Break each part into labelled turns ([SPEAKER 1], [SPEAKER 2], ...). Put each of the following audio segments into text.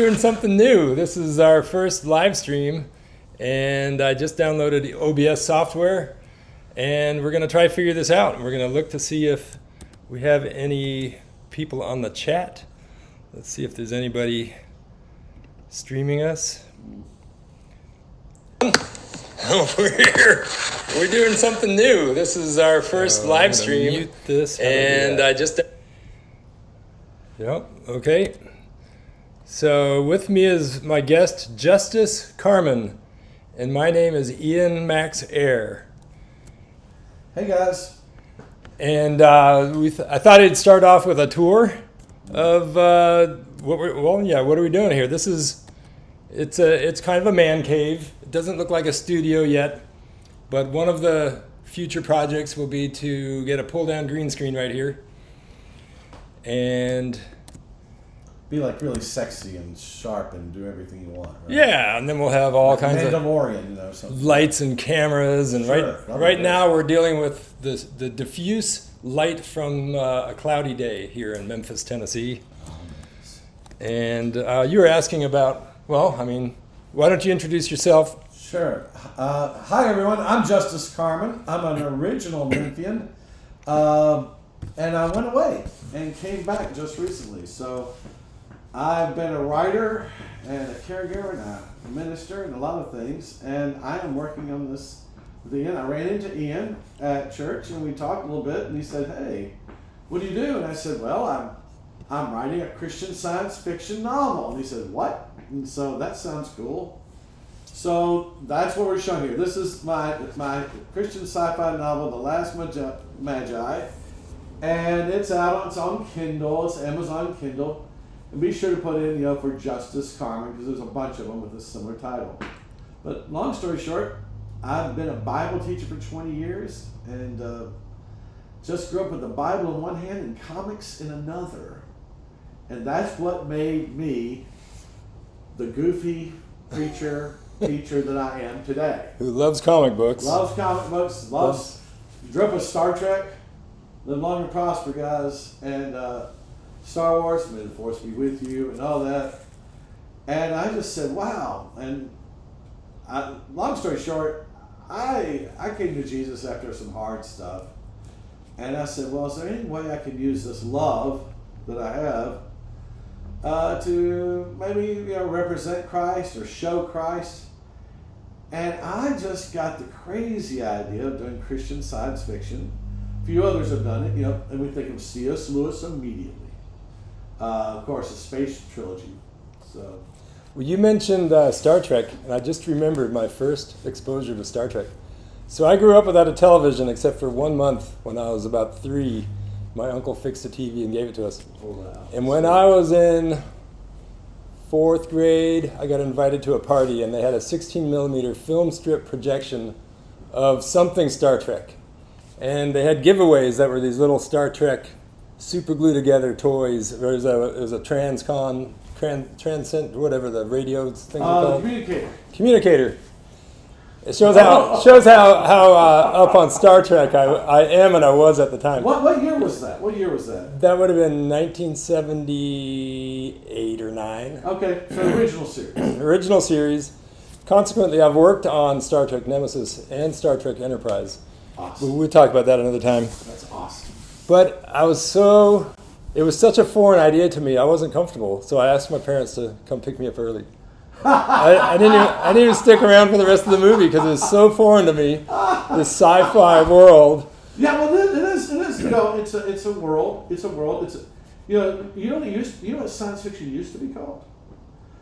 [SPEAKER 1] Doing something new. This is our first live stream, and I just downloaded OBS software, and we're going to try to figure this out. We're going to look to see if we have any people on the chat. Let's see if there's anybody streaming us. We're here. We're doing something new. This is our first live stream. Mute this, and I just. Yep. Okay. So with me is my guest, Justice Carmon, and my name is Ian Max Eyre.
[SPEAKER 2] Hey guys.
[SPEAKER 1] And I thought I'd start off with a tour of what are we doing here? It's kind of a man cave. It doesn't look like a studio yet, but one of the future projects will be to get a pull-down green screen right here, and
[SPEAKER 2] be like really sexy and sharp and do everything you want, right?
[SPEAKER 1] Yeah, and then we'll have all kinds of lights and cameras. And right now we're dealing with the diffuse light from a cloudy day here in Memphis, Tennessee. And you were asking about, why don't you introduce yourself?
[SPEAKER 2] Sure. Hi everyone, I'm Justice Carmon. I'm an original Memphian. And I went away and came back just recently. So I've been a writer and a caregiver and a minister and a lot of things, and I am working on this with Ian. I ran into Ian at church and we talked a little bit, and he said, "Hey, what do you do?" And I said, "Well, I'm writing a Christian science fiction novel." And he said, "What?" And so that sounds cool. So that's what we're showing here. This is my Christian sci-fi novel, The Last Magi, and it's out. It's on Kindle. It's Amazon Kindle. And be sure to put in, for Justice Carmon, because there's a bunch of them with a similar title. But long story short, I've been a Bible teacher for 20 years, and just grew up with the Bible in one hand and comics in another. And that's what made me the goofy preacher teacher that I am today.
[SPEAKER 1] Who loves comic books.
[SPEAKER 2] Loves comic books, grew up with Star Trek, live long and prosper, guys, and Star Wars, may the Force be with you, and all that. And I just said, wow. And long story short, I came to Jesus after some hard stuff. And I said, well, is there any way I can use this love that I have to maybe represent Christ or show Christ? And I just got the crazy idea of doing Christian science fiction. A few others have done it, and we think of C.S. Lewis immediately. Of course, a space trilogy. So,
[SPEAKER 1] well, you mentioned Star Trek, and I just remembered my first exposure to Star Trek. So I grew up without a television except for 1 month when I was about 3. My uncle fixed a TV and gave it to us.
[SPEAKER 2] Oh, wow.
[SPEAKER 1] And when I was in 4th grade, I got invited to a party, and they had a 16 millimeter film strip projection of something Star Trek. And they had giveaways that were these little Star Trek super glue together toys. There was a transcend, whatever the radio thing called. Communicator. It shows how up on Star Trek I am and I was at the time.
[SPEAKER 2] What year was that?
[SPEAKER 1] That would have been 1978 or 9.
[SPEAKER 2] Okay, so original series.
[SPEAKER 1] Original series. Consequently, I've worked on Star Trek Nemesis and Star Trek Enterprise.
[SPEAKER 2] Awesome.
[SPEAKER 1] We'll talk about that another time.
[SPEAKER 2] That's awesome.
[SPEAKER 1] But it was such a foreign idea to me, I wasn't comfortable. So I asked my parents to come pick me up early. I didn't even stick around for the rest of the movie because it was so foreign to me, this sci-fi world.
[SPEAKER 2] Yeah, well, it is. It's a world. You know what science fiction used to be called?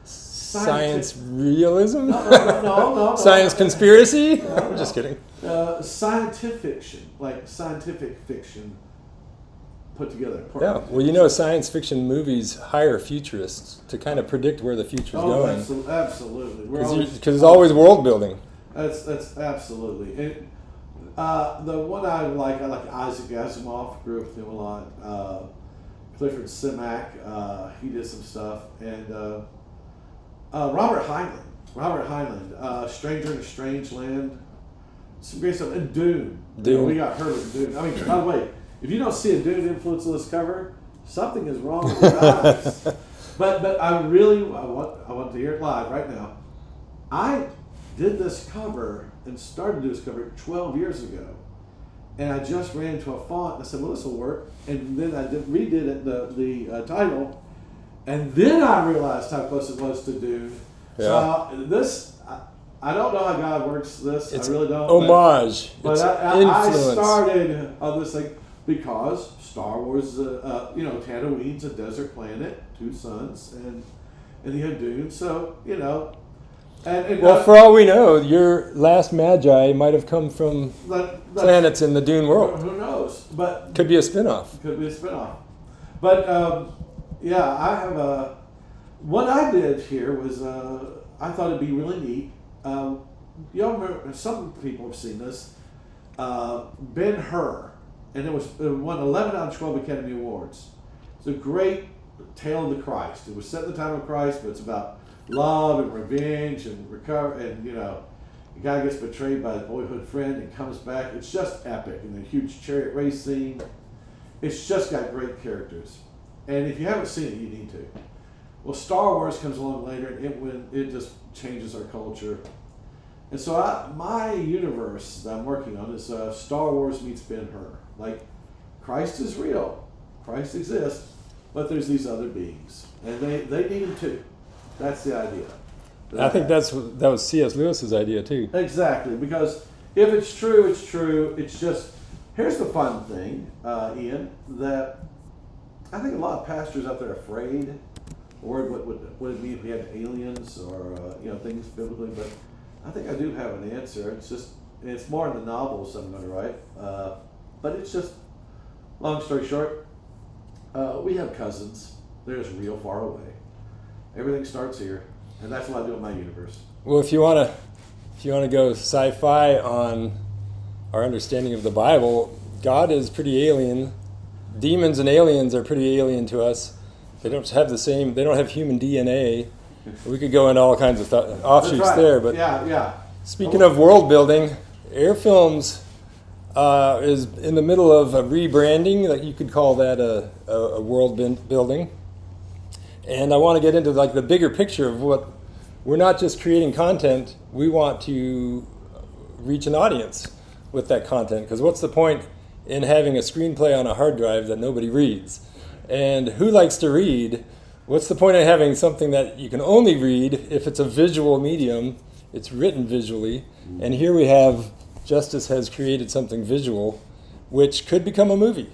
[SPEAKER 1] Science realism?
[SPEAKER 2] No.
[SPEAKER 1] Science conspiracy? No. I'm just kidding.
[SPEAKER 2] Scientific fiction put together.
[SPEAKER 1] Yeah, well, science fiction movies hire futurists to kind of predict where the future's going.
[SPEAKER 2] Absolutely.
[SPEAKER 1] Because it's always world building.
[SPEAKER 2] That's absolutely. And, the one I like Isaac Asimov, grew up with him a lot. Clifford Simak, he did some stuff. And Robert Heinlein, Stranger in a Strange Land. Some great stuff. And Dune. We got Herbert and Dune. I mean, by the way, if you don't see a Dune influence on this cover, something is wrong with your eyes. But I want to hear it live right now. I did this cover and started this cover 12 years ago. And I just ran into a font and I said, well, this will work. And then I redid it, the title. And then I realized how close it was to Dune.
[SPEAKER 1] Yeah.
[SPEAKER 2] So I don't know how God works this. I really don't.
[SPEAKER 1] Homage.
[SPEAKER 2] But I started on this thing because Star Wars, Tatooine's a desert planet, 2 suns, and you have Dune. So, And
[SPEAKER 1] for all we know, your Last Magi might have come from planets in the Dune world.
[SPEAKER 2] Who knows? But
[SPEAKER 1] could be a spin-off.
[SPEAKER 2] But I have what I did here was I thought it'd be really neat. Y'all remember? Some people have seen this. Ben-Hur, and it won 11 out of 12 Academy Awards. It's a great tale of the Christ. It was set in the time of Christ, but it's about love and revenge and recover, and the guy gets betrayed by his boyhood friend and comes back. It's just epic, and a huge chariot race scene. It's just got great characters, and if you haven't seen it, you need to. Well, Star Wars comes along later, and it just changes our culture. And so my universe that I'm working on is Star Wars meets Ben-Hur. Like, Christ is real, Christ exists, but there's these other beings, and they need him too. That's the idea.
[SPEAKER 1] I think that was C.S. Lewis's idea too.
[SPEAKER 2] Exactly, because if it's true, it's true. It's just, here's the fun thing, Ian, that I think a lot of pastors out there are afraid, or what would it be if we had aliens or things biblically, but I think I do have an answer. It's more in the novels I'm going to write, but it's just, long story short, we have cousins. They're just real far away. Everything starts here, and that's what I do in my universe.
[SPEAKER 1] Well, if you want to go sci-fi on our understanding of the Bible, God is pretty alien. Demons and aliens are pretty alien to us. They don't have They don't have human DNA. We could go into all kinds of offshoots there, but speaking of world building, Eyre Films is in the middle of a rebranding. That you could call that a world building. And I want to get into the bigger picture of what we're not just creating content. We want to reach an audience with that content. Because what's the point in having a screenplay on a hard drive that nobody reads? And who likes to read? What's the point in having something that you can only read if it's a visual medium? It's written visually. And here we have Justice has created something visual, which could become a movie.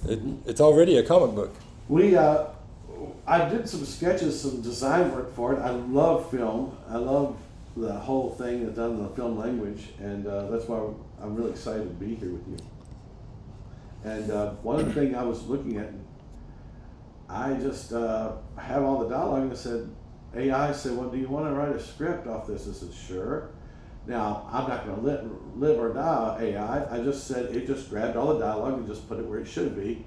[SPEAKER 1] It's already a comic book.
[SPEAKER 2] I did some sketches, some design work for it. I love film. I love the whole thing that's done in the film language, and that's why I'm really excited to be here with you. And one of the things I was looking at, I just have all the dialogue, and I said, AI said, well, do you want to write a script off this? I said, sure. Now, I'm not going to live or die AI. I just said, it just grabbed all the dialogue and just put it where it should be.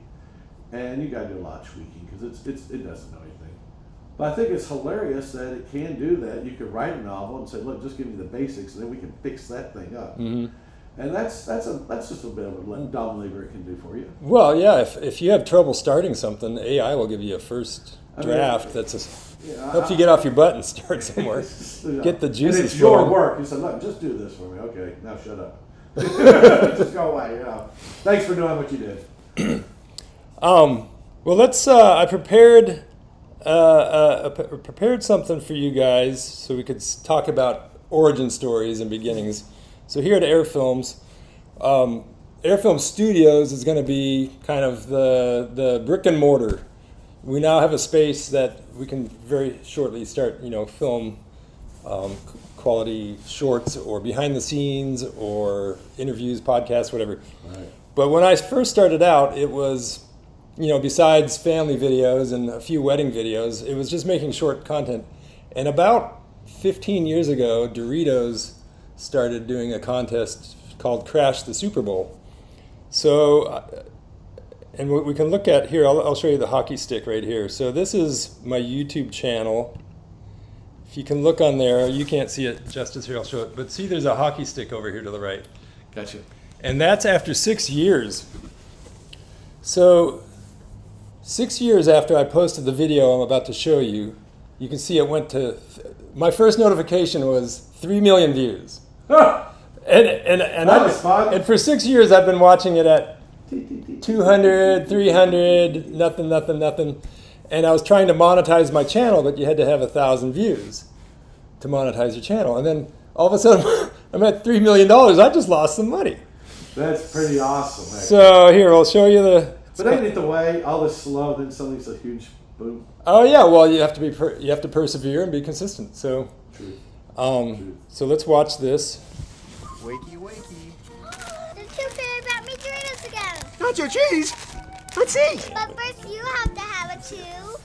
[SPEAKER 2] And you got to do a lot of tweaking because it doesn't know anything. But I think it's hilarious that it can do that. You could write a novel and say, look, just give me the basics, and then we can fix that thing up. Mm-hmm. And that's just a bit of a dumb labor it can do for you.
[SPEAKER 1] Well, yeah, if you have trouble starting something, AI will give you a first draft helps you get off your butt and start somewhere. Get the juices
[SPEAKER 2] and it's
[SPEAKER 1] flowing.
[SPEAKER 2] Your work. You said, look, just do this for me. Okay, now shut up. Just go away. Thanks for doing what you did.
[SPEAKER 1] Well, let's. I prepared something for you guys so we could talk about origin stories and beginnings. So here at Eyre Films, Eyre Films Studios is going to be kind of the brick and mortar. We now have a space that we can very shortly start, film quality shorts or behind the scenes or interviews, podcasts, whatever. Right. But when I first started out, it was, besides family videos and a few wedding videos, it was just making short content. And about 15 years ago, Doritos started doing a contest called Crash the Super Bowl. So, and what we can look at here, I'll show you the hockey stick right here. So this is my YouTube channel. If you can look on there, you can't see it, Justice, here, I'll show it. But see, there's a hockey stick over here to the right.
[SPEAKER 2] Gotcha.
[SPEAKER 1] And that's after 6 years. So 6 years after I posted the video I'm about to show you, you can see it went to, my first notification was 3 million views. And for 6 years I've been watching it at 200, 300, nothing. And I was trying to monetize my channel, but you had to have 1,000 views to monetize your channel. And then all of a sudden I'm at $3 million. I just lost some money.
[SPEAKER 2] That's pretty awesome. Actually.
[SPEAKER 1] So here, I'll show you the.
[SPEAKER 2] But ain't it the way? All this slow, then suddenly's a huge boom.
[SPEAKER 1] Oh yeah, well you have to be you have to persevere and be consistent. So,
[SPEAKER 2] True.
[SPEAKER 1] So let's watch this.
[SPEAKER 3] Wakey, wakey.
[SPEAKER 4] The two fairy brought me Doritos again.
[SPEAKER 3] Nacho cheese. Let's see.
[SPEAKER 4] But first you have to have a chew.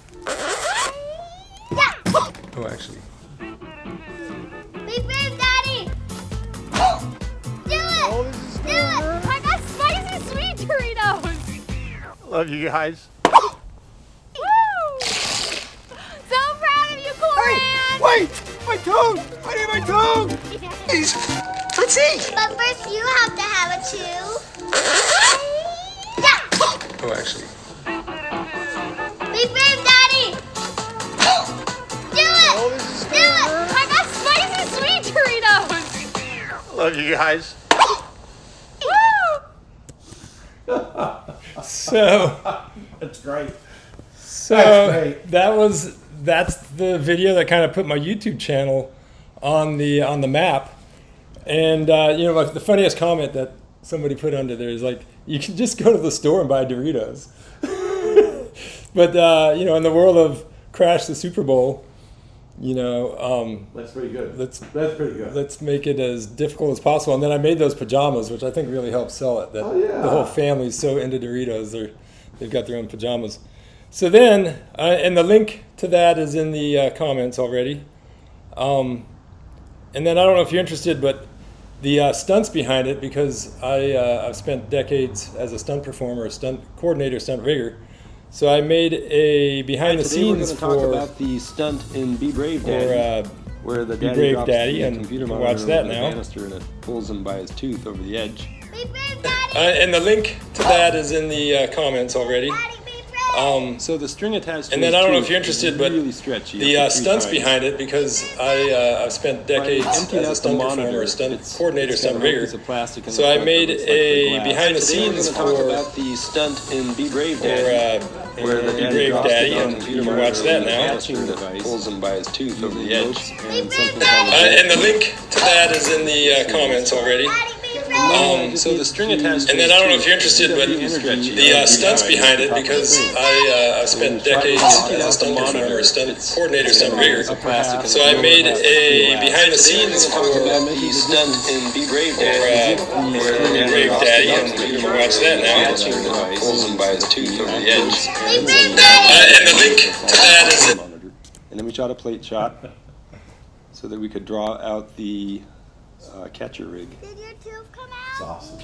[SPEAKER 4] Yeah.
[SPEAKER 1] Oh, actually.
[SPEAKER 4] Be brave, Daddy. Do it.
[SPEAKER 3] Oh, this is
[SPEAKER 4] Do it. I got spicy sweet Doritos.
[SPEAKER 3] Love you guys.
[SPEAKER 4] Woo! So proud of you, Coran.
[SPEAKER 3] Wait, my tongue. I need my tongue. Please. Let's see.
[SPEAKER 4] But first you have to have a chew. Yeah.
[SPEAKER 1] Oh, actually.
[SPEAKER 4] Be brave, Daddy. Do it.
[SPEAKER 3] Oh, this is
[SPEAKER 4] Do it. I got spicy sweet Doritos.
[SPEAKER 3] Love you guys.
[SPEAKER 4] Woo!
[SPEAKER 1] So.
[SPEAKER 2] That's great.
[SPEAKER 1] So
[SPEAKER 2] That's great.
[SPEAKER 1] that's the video that kind of put my YouTube channel on the map. And you know, like the funniest comment that somebody put under there is like, you can just go to the store and buy Doritos. But you know, in the world of Crash the Super Bowl, you know,
[SPEAKER 2] That's pretty good.
[SPEAKER 1] Let's-
[SPEAKER 2] That's pretty good.
[SPEAKER 1] let's make it as difficult as possible. And then I made those pajamas, which I think really helped sell it. That
[SPEAKER 2] Oh, yeah.
[SPEAKER 1] the whole family's so into Doritos, they've got their own pajamas. So then, and the link to that is in the comments already. And then I don't know if you're interested, but the stunts behind it, because I've spent decades as a stunt performer, a stunt coordinator, stunt rigger. So I made a behind the
[SPEAKER 5] Today we're
[SPEAKER 1] scenes
[SPEAKER 5] going to talk
[SPEAKER 1] for
[SPEAKER 5] about the stunt in Be Brave Daddy, where the
[SPEAKER 1] Be
[SPEAKER 5] daddy
[SPEAKER 1] Brave
[SPEAKER 5] drops
[SPEAKER 1] Daddy,
[SPEAKER 5] the
[SPEAKER 1] and
[SPEAKER 5] computer
[SPEAKER 1] you can
[SPEAKER 5] monitor
[SPEAKER 1] watch that
[SPEAKER 5] over the
[SPEAKER 1] now.
[SPEAKER 5] banister and it pulls him by his tooth over the edge.
[SPEAKER 4] Be brave, Daddy.
[SPEAKER 1] and the link to that is in the comments already.
[SPEAKER 4] Daddy, be brave.
[SPEAKER 5] So the string attached to
[SPEAKER 1] And
[SPEAKER 5] his
[SPEAKER 1] then I don't know
[SPEAKER 5] tooth
[SPEAKER 1] if you're interested,
[SPEAKER 5] is
[SPEAKER 1] but
[SPEAKER 5] really stretchy.
[SPEAKER 1] the
[SPEAKER 5] up to 3
[SPEAKER 1] stunts
[SPEAKER 5] times.
[SPEAKER 1] behind it, because I've spent decades
[SPEAKER 5] Empty
[SPEAKER 1] as a
[SPEAKER 5] out
[SPEAKER 1] stunt
[SPEAKER 5] the
[SPEAKER 1] performer,
[SPEAKER 5] monitor.
[SPEAKER 1] a stunt
[SPEAKER 5] It's-
[SPEAKER 1] coordinator,
[SPEAKER 5] it's got
[SPEAKER 1] stunt
[SPEAKER 5] a
[SPEAKER 1] rigger.
[SPEAKER 5] piece of plastic in
[SPEAKER 1] So
[SPEAKER 5] the
[SPEAKER 1] I
[SPEAKER 5] front that
[SPEAKER 1] made
[SPEAKER 5] looks like
[SPEAKER 1] a
[SPEAKER 5] the glass.
[SPEAKER 1] behind the
[SPEAKER 5] Today we're
[SPEAKER 1] scenes
[SPEAKER 5] going to talk
[SPEAKER 1] for
[SPEAKER 5] about the stunt in Be Brave
[SPEAKER 1] for
[SPEAKER 5] Daddy, where the
[SPEAKER 1] Be
[SPEAKER 5] daddy
[SPEAKER 1] Brave
[SPEAKER 5] drops
[SPEAKER 1] Daddy,
[SPEAKER 5] the
[SPEAKER 1] and
[SPEAKER 5] computer
[SPEAKER 1] you can
[SPEAKER 5] monitor
[SPEAKER 1] watch that
[SPEAKER 5] over the
[SPEAKER 1] now.
[SPEAKER 5] banister and it pulls him by his tooth over the edge.
[SPEAKER 4] Be
[SPEAKER 5] And
[SPEAKER 4] brave,
[SPEAKER 5] something
[SPEAKER 4] Daddy.
[SPEAKER 5] called a
[SPEAKER 1] and the link to that is in the comments already.
[SPEAKER 4] Daddy, be brave.
[SPEAKER 5] so the string attached
[SPEAKER 1] And then I don't know if you're interested, but the stunts behind it, because I've spent decades as a stunt performer, a stunt coordinator, stunt rigger. So I made a behind the scenes for
[SPEAKER 5] the stunt in Be Brave Daddy,
[SPEAKER 1] where Be Brave Daddy, and you can watch that now.
[SPEAKER 5] pulls him by his tooth over the edge.
[SPEAKER 4] Be brave, Daddy.
[SPEAKER 1] And the link to that is in
[SPEAKER 5] And then we shot a plate shot so that we could draw out the catcher rig.
[SPEAKER 4] Did your tooth come
[SPEAKER 2] It's
[SPEAKER 4] out?
[SPEAKER 2] awesome.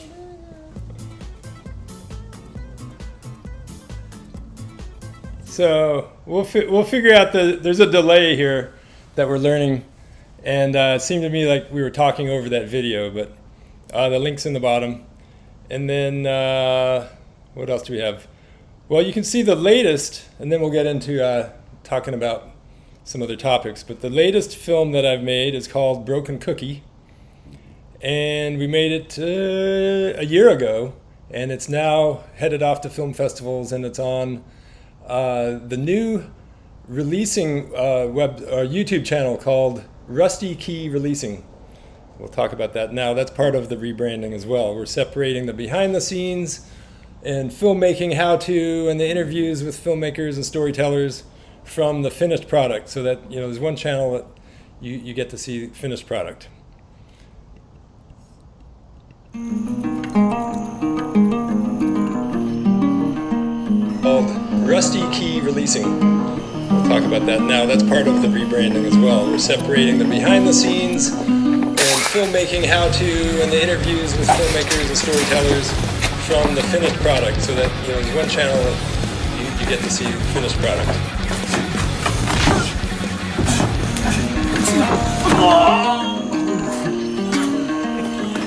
[SPEAKER 1] So we'll figure out there's a delay here that we're learning, and it seemed to me like we were talking over that video, but the link's in the bottom. And then what else do we have? Well, you can see the latest, and then we'll get into talking about some other topics. But the latest film that I've made is called Broken Cookie, and we made it a year ago, and it's now headed off to film festivals, and it's on the new releasing YouTube channel called Rusty Key Releasing. We'll talk about that now. That's part of the rebranding as well. We're separating the behind the scenes and filmmaking how-to and the interviews with filmmakers and storytellers from the finished product, so that, you know, there's one channel that you get to see finished product. Called Rusty Key Releasing. We'll talk about that now. That's part of the rebranding as well. We're separating the behind the scenes and filmmaking how-to and the interviews with filmmakers and storytellers from the finished product, so that, you know, there's one channel that you get to see finished product.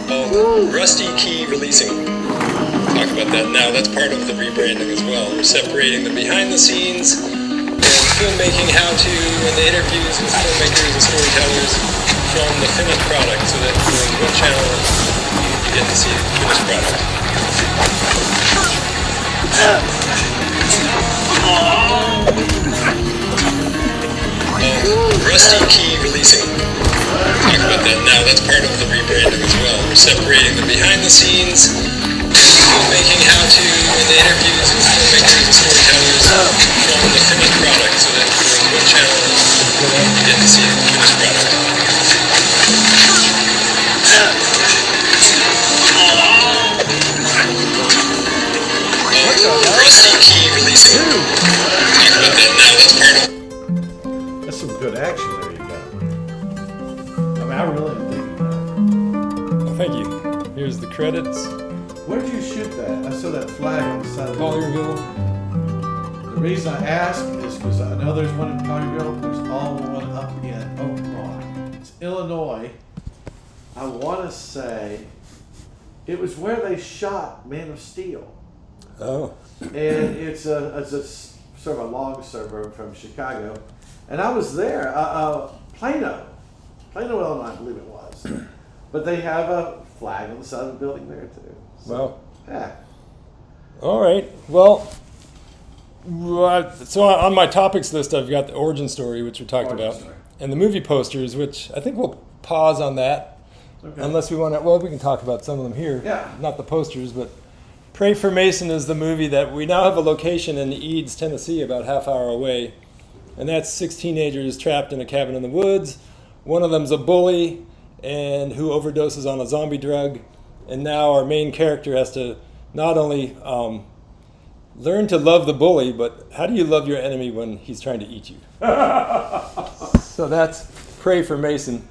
[SPEAKER 1] Called Rusty Key Releasing. We'll talk about that now. That's part of the rebranding as well. We're separating the behind the scenes and filmmaking how-to and the interviews with filmmakers and storytellers from the finished product, so that on one channel you get to see the finished product. Rusty key releasing. Talk about that now. That's part of the rebranding as well. We're separating the behind the scenes and filmmaking how-to and the interviews with filmmakers and storytellers from the finished product, so that on one channel you get to see the finished product. Rusty key releasing. Talk about that now. That's part of.
[SPEAKER 2] That's some good action there you got. I mean, I really am digging that.
[SPEAKER 1] Well, thank you. Here's the credits.
[SPEAKER 2] Where did you shoot that? I saw that flag on the side of the
[SPEAKER 1] Collierville.
[SPEAKER 2] The reason I ask is because I know there's one in Collierville. There's all one up in, oh, come on. It's Illinois. I want to say it was where they shot Man of Steel.
[SPEAKER 1] Oh.
[SPEAKER 2] And it's a sort of a long suburb from Chicago. And I was there, Plano, Illinois, I believe it was. But they have a flag on the side of the building there too. So,
[SPEAKER 1] Wow.
[SPEAKER 2] yeah.
[SPEAKER 1] All right. Well, so on my topics list, I've got the origin story, which we talked
[SPEAKER 2] Origin
[SPEAKER 1] about,
[SPEAKER 2] story.
[SPEAKER 1] and the movie posters, which I think we'll pause on that,
[SPEAKER 2] Okay.
[SPEAKER 1] unless we want to. Well, we can talk about some of them here.
[SPEAKER 2] Yeah.
[SPEAKER 1] Not the posters, but Pray for Mason is the movie that we now have a location in Eads, Tennessee, about half hour away, and that's 6 teenagers trapped in a cabin in the woods. One of them's a bully, and who overdoses on a zombie drug, and now our main character has to not only learn to love the bully, but how do you love your enemy when he's trying to eat you? So that's Pray for Mason.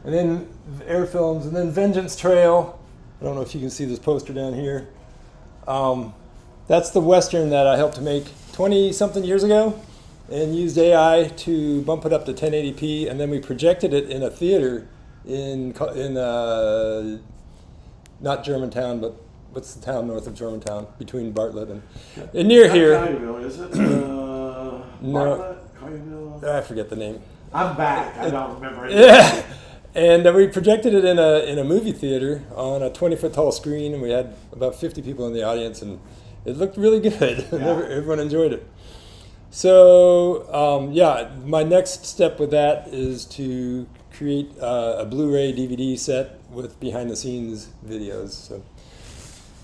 [SPEAKER 1] And then Eyre Films, and then Vengeance Trail. I don't know if you can see this poster down here. That's the Western that I helped to make 20-something years ago and used AI to bump it up to 1080p, and then we projected it in a theater in not Germantown, but what's the town north of Germantown, between Bartlett and near here.
[SPEAKER 2] Collierville, is it?
[SPEAKER 1] No.
[SPEAKER 2] Bartlett? Collierville?
[SPEAKER 1] I forget the name.
[SPEAKER 2] I'm back. I don't remember it.
[SPEAKER 1] Yeah. And we projected it in a movie theater on a 20-foot tall screen, and we had about 50 people in the audience, and it looked really good.
[SPEAKER 2] Yeah.
[SPEAKER 1] Everyone enjoyed it. So, my next step with that is to create a Blu-ray DVD set with behind-the-scenes videos. So,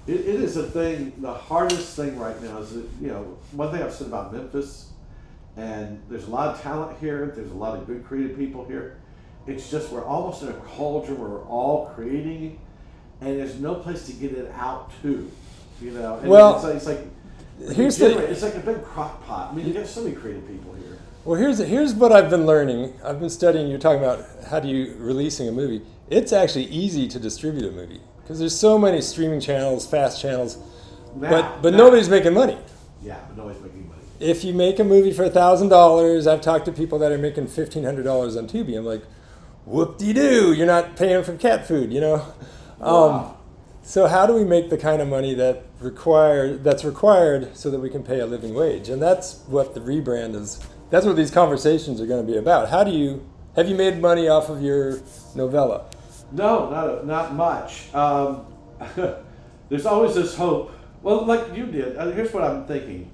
[SPEAKER 2] It is a thing. The hardest thing right now is that, one thing I've said about Memphis, and there's a lot of talent here. There's a lot of good creative people here. It's just we're almost in a culture where we're all creating, and there's no place to get it out to, And
[SPEAKER 1] well,
[SPEAKER 2] it's like
[SPEAKER 1] here's
[SPEAKER 2] it's like a big crock pot. I mean, you got so many creative people here.
[SPEAKER 1] Well, here's what I've been learning. I've been studying. You're talking about how do you releasing a movie. It's actually easy to distribute a movie because there's so many streaming channels, fast channels, but nobody's making money.
[SPEAKER 2] Yeah, but nobody's making money.
[SPEAKER 1] If you make a movie for $1,000, I've talked to people that are making $1,500 on Tubi. I'm like, whoop-de-doo, you're not paying for cat food,
[SPEAKER 2] Wow.
[SPEAKER 1] So how do we make the kind of money that's required so that we can pay a living wage? And that's what the rebrand is. That's what these conversations are going to be about. Have you made money off of your novella?
[SPEAKER 2] No, not much. There's always this hope. Well, like you did. Here's what I'm thinking.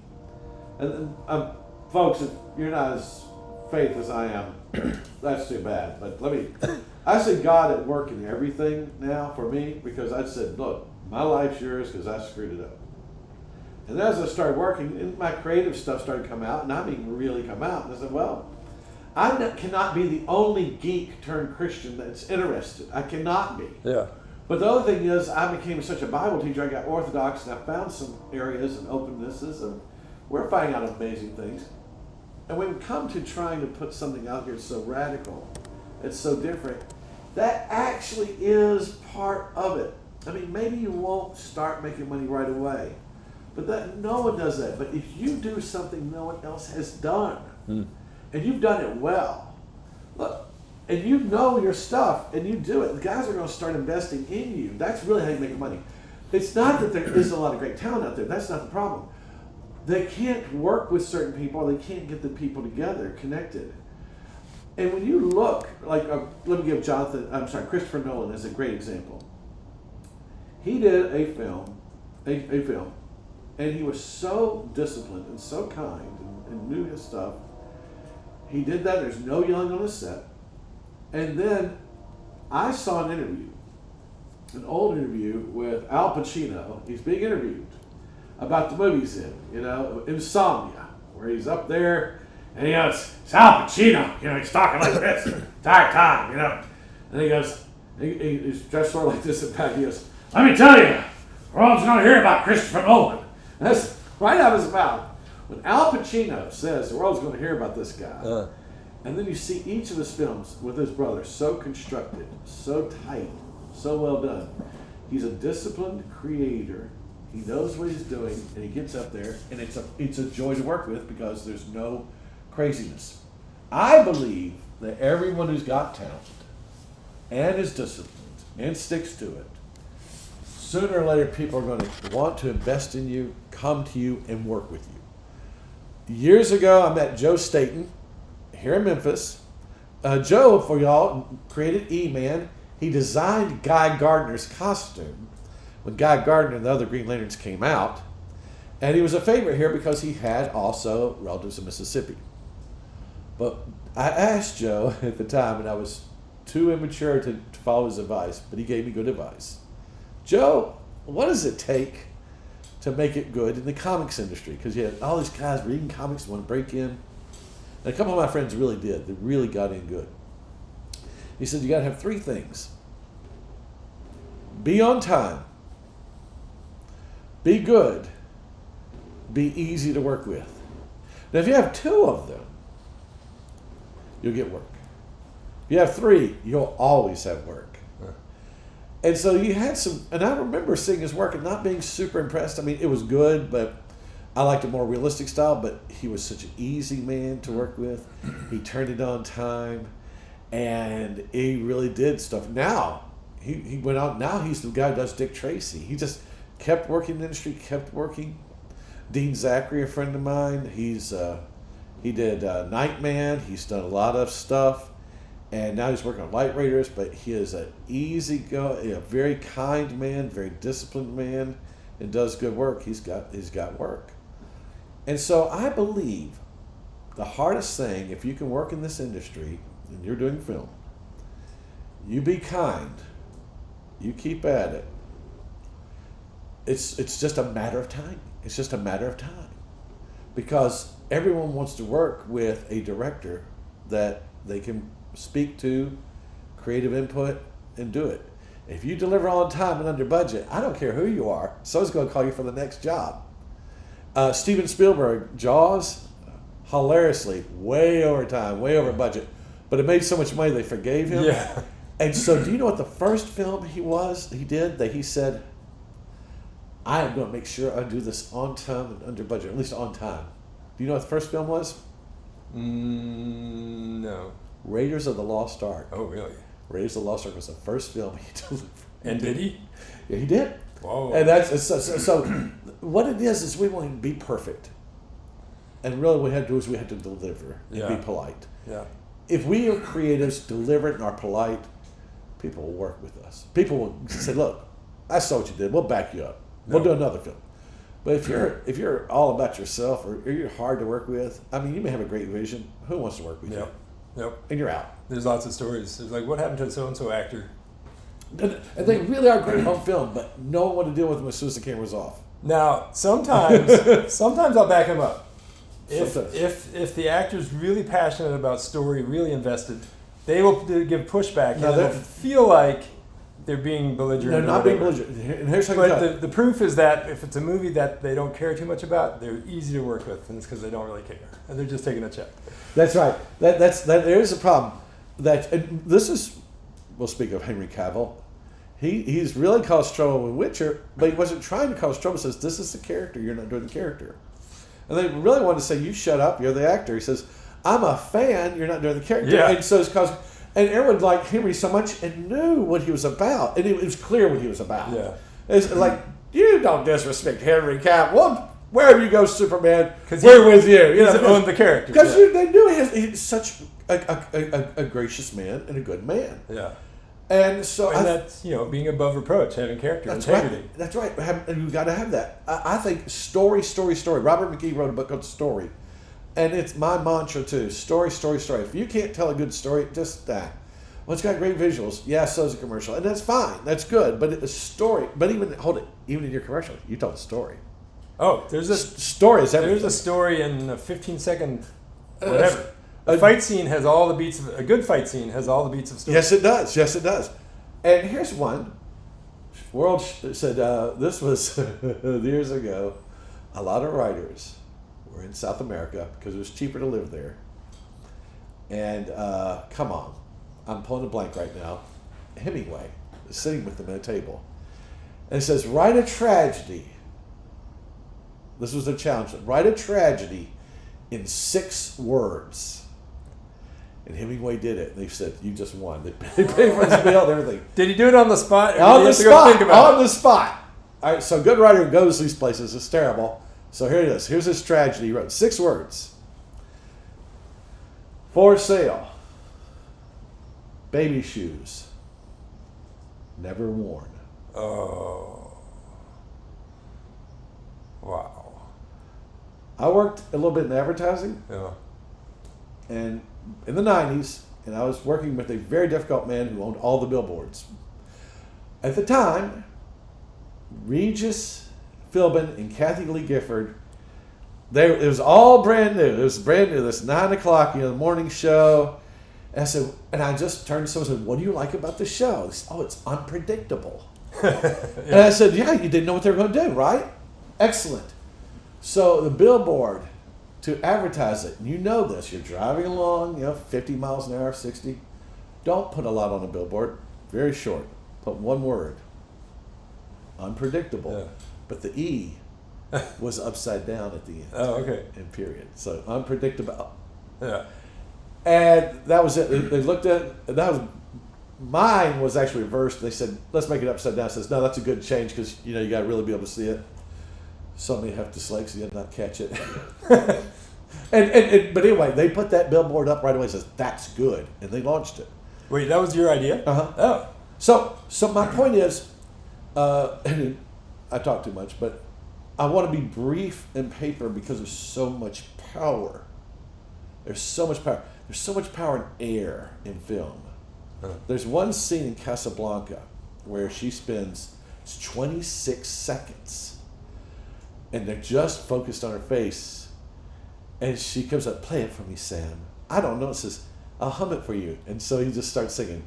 [SPEAKER 2] And folks, if you're not as faith as I am, that's too bad. But I see God at work in everything now for me, because I said, look, my life's yours because I screwed it up. And then as I started working, and my creative stuff started to come out, and I mean really come out. And I said, well, I cannot be the only geek turned Christian that's interested. I cannot be.
[SPEAKER 1] Yeah.
[SPEAKER 2] But the other thing is, I became such a Bible teacher, I got Orthodox, and I found some areas and opennesses, and we're finding out amazing things. And when we come to trying to put something out here so radical, it's so different, that actually is part of it. I mean, maybe you won't start making money right away, but no one does that. But if you do something no one else has done, and you've done it well, look, and you know your stuff, and you do it, the guys are going to start investing in you. That's really how you make money. It's not that there isn't a lot of great talent out there. That's not the problem. They can't work with certain people, or they can't get the people together, connected. And when you look, like, let me give Christopher Nolan is a great example. He did a film, and he was so disciplined and so kind and knew his stuff. He did that. There's no yelling on the set. And then I saw an old interview with Al Pacino. He's being interviewed about the movie he's in, Insomnia, where he's up there and he goes, it's Al Pacino, he's talking like this the entire time, And he goes, he's dressed sort of like this at back. He goes, let me tell you, the world's going to hear about Christopher Nolan. And that's right out of his mouth. When Al Pacino says the world's going to hear about this guy, and then you see each of his films with his brother so constructed, so tight, so well done. He's a disciplined creator. He knows what he's doing, and he gets up there, and it's a joy to work with because there's no craziness. I believe that everyone who's got talent and is disciplined and sticks to it, sooner or later people are going to want to invest in you, come to you, and work with you. Years ago, I met Joe Staten here in Memphis. Joe, for y'all, created E-Man. He designed Guy Gardner's costume when Guy Gardner and the other Green Lanterns came out. And he was a favorite here because he had also relatives in Mississippi. But I asked Joe at the time, and I was too immature to follow his advice, but he gave me good advice. Joe, what does it take to make it good in the comics industry? Because you had all these guys reading comics, want to break in. And a couple of my friends really did. They really got in good. He said, you got to have three things. Be on time. Be good. Be easy to work with. Now, if you have two of them, you'll get work. If you have three, you'll always have work. And so you had some, and I remember seeing his work and not being super impressed. I mean, it was good, but I liked a more realistic style, but he was such an easy man to work with. He turned it on time, and he really did stuff. Now, he went out, now he's the guy who does Dick Tracy. He just kept working in the industry, kept working. Dean Zachary, a friend of mine, he did Nightman. He's done a lot of stuff, and now he's working on Light Raiders. But he is an a very kind man, very disciplined man, and does good work. He's got work, and so I believe the hardest thing, if you can work in this industry and you're doing film, you be kind, you keep at it. It's just a matter of time. It's just a matter of time, because everyone wants to work with a director that they can speak to, creative input, and do it. If you deliver on time and under budget, I don't care who you are, someone's going to call you for the next job. Steven Spielberg, Jaws, hilariously, way over time, way over budget, but it made so much money they forgave him.
[SPEAKER 1] Yeah.
[SPEAKER 2] And so do you know what the first film he did that he said, I am going to make sure I do this on time and under budget, at least on time. Do you know what the first film was?
[SPEAKER 1] No.
[SPEAKER 2] Raiders of the Lost Ark.
[SPEAKER 1] Oh, really?
[SPEAKER 2] Raiders of the Lost Ark was the first film he delivered.
[SPEAKER 1] And did he?
[SPEAKER 2] Yeah, he did.
[SPEAKER 1] Whoa.
[SPEAKER 2] And that's so what it is we want to be perfect. And really what we had to do is we had to deliver and be polite.
[SPEAKER 1] Yeah.
[SPEAKER 2] If we are creatives, deliberate, and are polite, people will work with us. People will say, look, I saw what you did. We'll back you up. We'll do another film. But if you're all about yourself or you're hard to work with, I mean, you may have a great vision. Who wants to work with you?
[SPEAKER 1] Yep.
[SPEAKER 2] And you're out.
[SPEAKER 1] There's lots of stories. There's like, what happened to so-and-so actor?
[SPEAKER 2] And they really are great on film, but no one wanted to deal with them as soon as the camera's off.
[SPEAKER 1] Now, sometimes I'll back him up. If the actor's really passionate about story, really invested, they will give pushback, and they'll feel like they're being belligerent.
[SPEAKER 2] They're not being belligerent. And here's how
[SPEAKER 1] but the proof is that if it's a movie that they don't care too much about, they're easy to work with, and it's because they don't really care, and they're just taking a check.
[SPEAKER 2] That's right. There is a problem. We'll speak of Henry Cavill. He's really caused trouble with Witcher, but he wasn't trying to cause trouble. He says, this is the character, you're not doing the character. And they really wanted to say, you shut up, you're the actor. He says, I'm a fan, you're not doing the character.
[SPEAKER 1] Yeah.
[SPEAKER 2] And so it's caused, and everyone liked Henry so much and knew what he was about. And it was clear what he was about.
[SPEAKER 1] Yeah.
[SPEAKER 2] It's like You don't disrespect Henry Cavill. Wherever you go, Superman, we're with you.
[SPEAKER 1] He's owned the character.
[SPEAKER 2] Because they knew he's such a gracious man and a good man.
[SPEAKER 1] Yeah.
[SPEAKER 2] And so
[SPEAKER 1] that's being above reproach, having character,
[SPEAKER 2] that's
[SPEAKER 1] integrity.
[SPEAKER 2] Right. That's right. You've got to have that. I think story. Robert McKee wrote a book called Story, and it's my mantra too. Story. If you can't tell a good story, just that. Well, it's got great visuals. Yeah, so is a commercial, and that's fine. That's good. But it's a story. But even in your commercial, you tell a story.
[SPEAKER 1] Oh, there's a
[SPEAKER 2] story. There's
[SPEAKER 1] a story in a 15-second whatever. A fight scene has all the beats of a good fight scene has all the beats of story.
[SPEAKER 2] Yes, it does. And here's one. World said this was years ago. A lot of writers were in South America because it was cheaper to live there. And come on, I'm pulling a blank right now. Hemingway is sitting with them at a table, and he says, "Write a tragedy." This was the challenge. Write a tragedy in 6 words. And Hemingway did it. And they said, "You just won." They paid for his bill and everything.
[SPEAKER 1] Did he do it on the spot?
[SPEAKER 2] On the spot. All right, so a good writer goes these places. It's terrible. So here it is. Here's his tragedy. He wrote 6 words. For sale. Baby shoes. Never worn.
[SPEAKER 1] Oh. Wow.
[SPEAKER 2] I worked a little bit in advertising.
[SPEAKER 1] Yeah.
[SPEAKER 2] And in the 90s, and I was working with a very difficult man who owned all the billboards. At the time, Regis, Philbin, and Kathie Lee Gifford, it was all brand new. It was brand new. This 9 o'clock, the morning show. And I just turned to someone and said, "What do you like about the show?" They said, "Oh, it's unpredictable." Yeah. And I said, "Yeah, you didn't know what they were going to do, right? Excellent." So the billboard, to advertise it, and you know this, you're driving along, 50 miles an hour, 60. Don't put a lot on a billboard. Very short. Put one word. Unpredictable.
[SPEAKER 1] Yeah.
[SPEAKER 2] But the E was upside down at the end.
[SPEAKER 1] Oh, okay.
[SPEAKER 2] In period. So unpredictable.
[SPEAKER 1] Yeah.
[SPEAKER 2] And that was it. They looked at it. Mine was actually reversed. They said, "Let's make it upside down." I says, "No, that's a good change because you got to really be able to see it." Some may have dyslexia and not catch it. But anyway, they put that billboard up right away and says, "That's good." And they launched it.
[SPEAKER 1] Wait, that was your idea?
[SPEAKER 2] Uh-huh. Oh. So my point is, and I talk too much, but I want to be brief in paper because there's so much power. There's so much power. There's so much power in air in film. There's one scene in Casablanca where she spends 26 seconds and they're just focused on her face. And she comes up, "Play it for me, Sam." I don't know. It says, "I'll hum it for you." And so he just starts singing,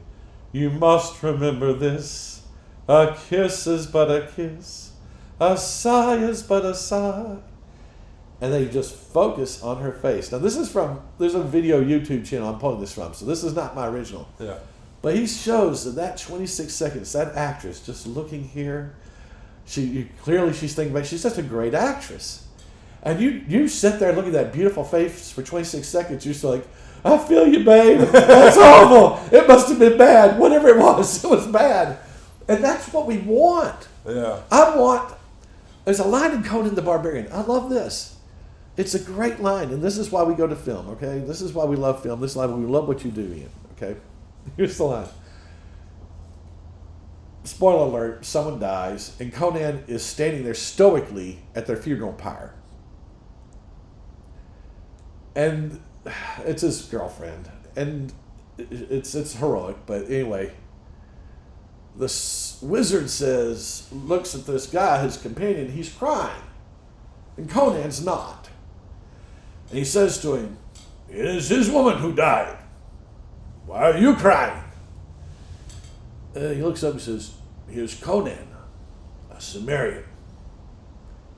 [SPEAKER 2] "You must remember this. A kiss is but a kiss. A sigh is but a sigh." And they just focus on her face. Now there's a video YouTube channel I'm pulling this from, so this is not my original.
[SPEAKER 1] Yeah.
[SPEAKER 2] But he shows that 26 seconds, that actress just looking here, she's thinking about, she's just a great actress. And you sit there and look at that beautiful face for 26 seconds, you're still like, "I feel you, babe. That's horrible. It must have been bad. Whatever it was bad." And that's what we want.
[SPEAKER 1] Yeah.
[SPEAKER 2] There's a line in Conan the Barbarian. I love this. It's a great line, and this is why we go to film, okay? This is why we love film. This is why we love what you do, Ian, okay? Here's the line. Spoiler alert, someone dies, and Conan is standing there stoically at their funeral pyre. And it's his girlfriend, and it's heroic, but anyway, the wizard looks at this guy, his companion, he's crying, and Conan's not. And he says to him, "It is his woman who died. Why are you crying?" He looks up and says, "Here's Conan, a Sumerian.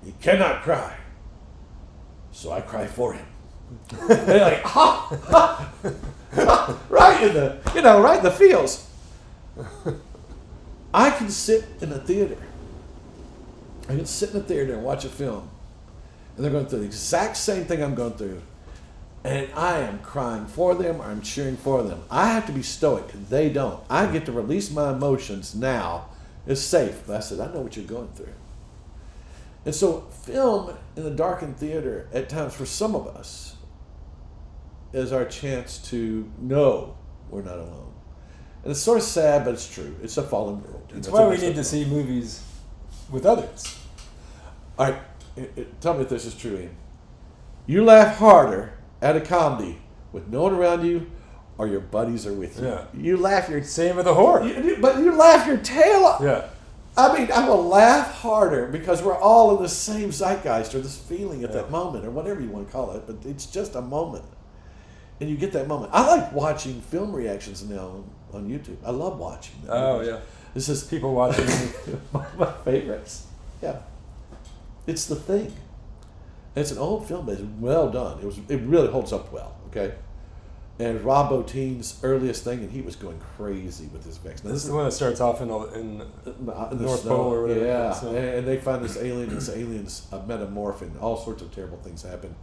[SPEAKER 2] He cannot cry, so I cry for him." And they're like, right in the feels. I can sit in a theater. And watch a film. And they're going through the exact same thing I'm going through. And I am crying for them or I'm cheering for them. I have to be stoic. They don't. I get to release my emotions now. It's safe. But I said, "I know what you're going through. And so film in the darkened theater at times for some of us is our chance to know we're not alone. And it's sort of sad, but it's true. It's a fallen world.
[SPEAKER 1] It's why we need to see movies with others.
[SPEAKER 2] All right, tell me if this is true, Ian. You laugh harder at a comedy with no one around you, or your buddies are with you.
[SPEAKER 1] Yeah.
[SPEAKER 2] You laugh your
[SPEAKER 1] Same with the horror.
[SPEAKER 2] but you laugh your tail off.
[SPEAKER 1] Yeah.
[SPEAKER 2] I mean, I will laugh harder because we're all in the same zeitgeist or this feeling at that moment or whatever you want to call it, but it's just a moment. And you get that moment. I like watching film reactions now on YouTube. I love watching them.
[SPEAKER 1] Oh, yeah.
[SPEAKER 2] This is
[SPEAKER 1] People watching.
[SPEAKER 2] one of my favorites. Yeah. It's The Thing. And it's an old film, but it's well done. It really holds up well, okay? And it's Rob Bottin's earliest thing, and he was going crazy with his effects. Now,
[SPEAKER 1] This is the one that starts off in
[SPEAKER 2] the
[SPEAKER 1] North
[SPEAKER 2] snow.
[SPEAKER 1] Pole or whatever.
[SPEAKER 2] Yeah,
[SPEAKER 1] So-
[SPEAKER 2] and they find this alien, and this alien's metamorph, and all sorts of terrible things happen.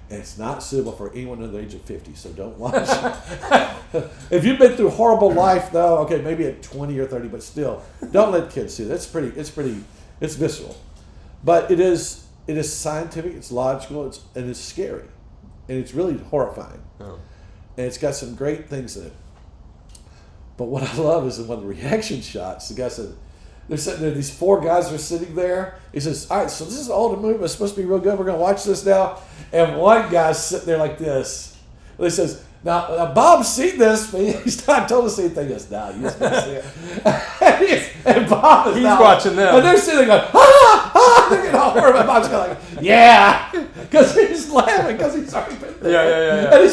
[SPEAKER 2] And it's not suitable for anyone under the age of 50, so don't watch it. If you've been through horrible life, though, okay, maybe at 20 or 30, but still, don't let kids see it. It's visceral. But it is scientific, it's logical, and it's scary. And it's really horrifying.
[SPEAKER 1] Oh.
[SPEAKER 2] And it's got some great things in it. But what I love is in one of the reaction shots, the guy said, they're sitting there, these four guys are sitting there. He says, all right, so this is an older movie, it's supposed to be real good, we're going to watch this now. And one guy's sitting there like this. And he says, now Bob's seen this, but he's not told us anything. He goes, nah, you just got to see it. and Bob is
[SPEAKER 1] He's
[SPEAKER 2] now,
[SPEAKER 1] watching them.
[SPEAKER 2] And they're sitting there going, they're getting all horrible. And Bob's going like, yeah. Because he's laughing because he's already been there.
[SPEAKER 1] Yeah.
[SPEAKER 2] And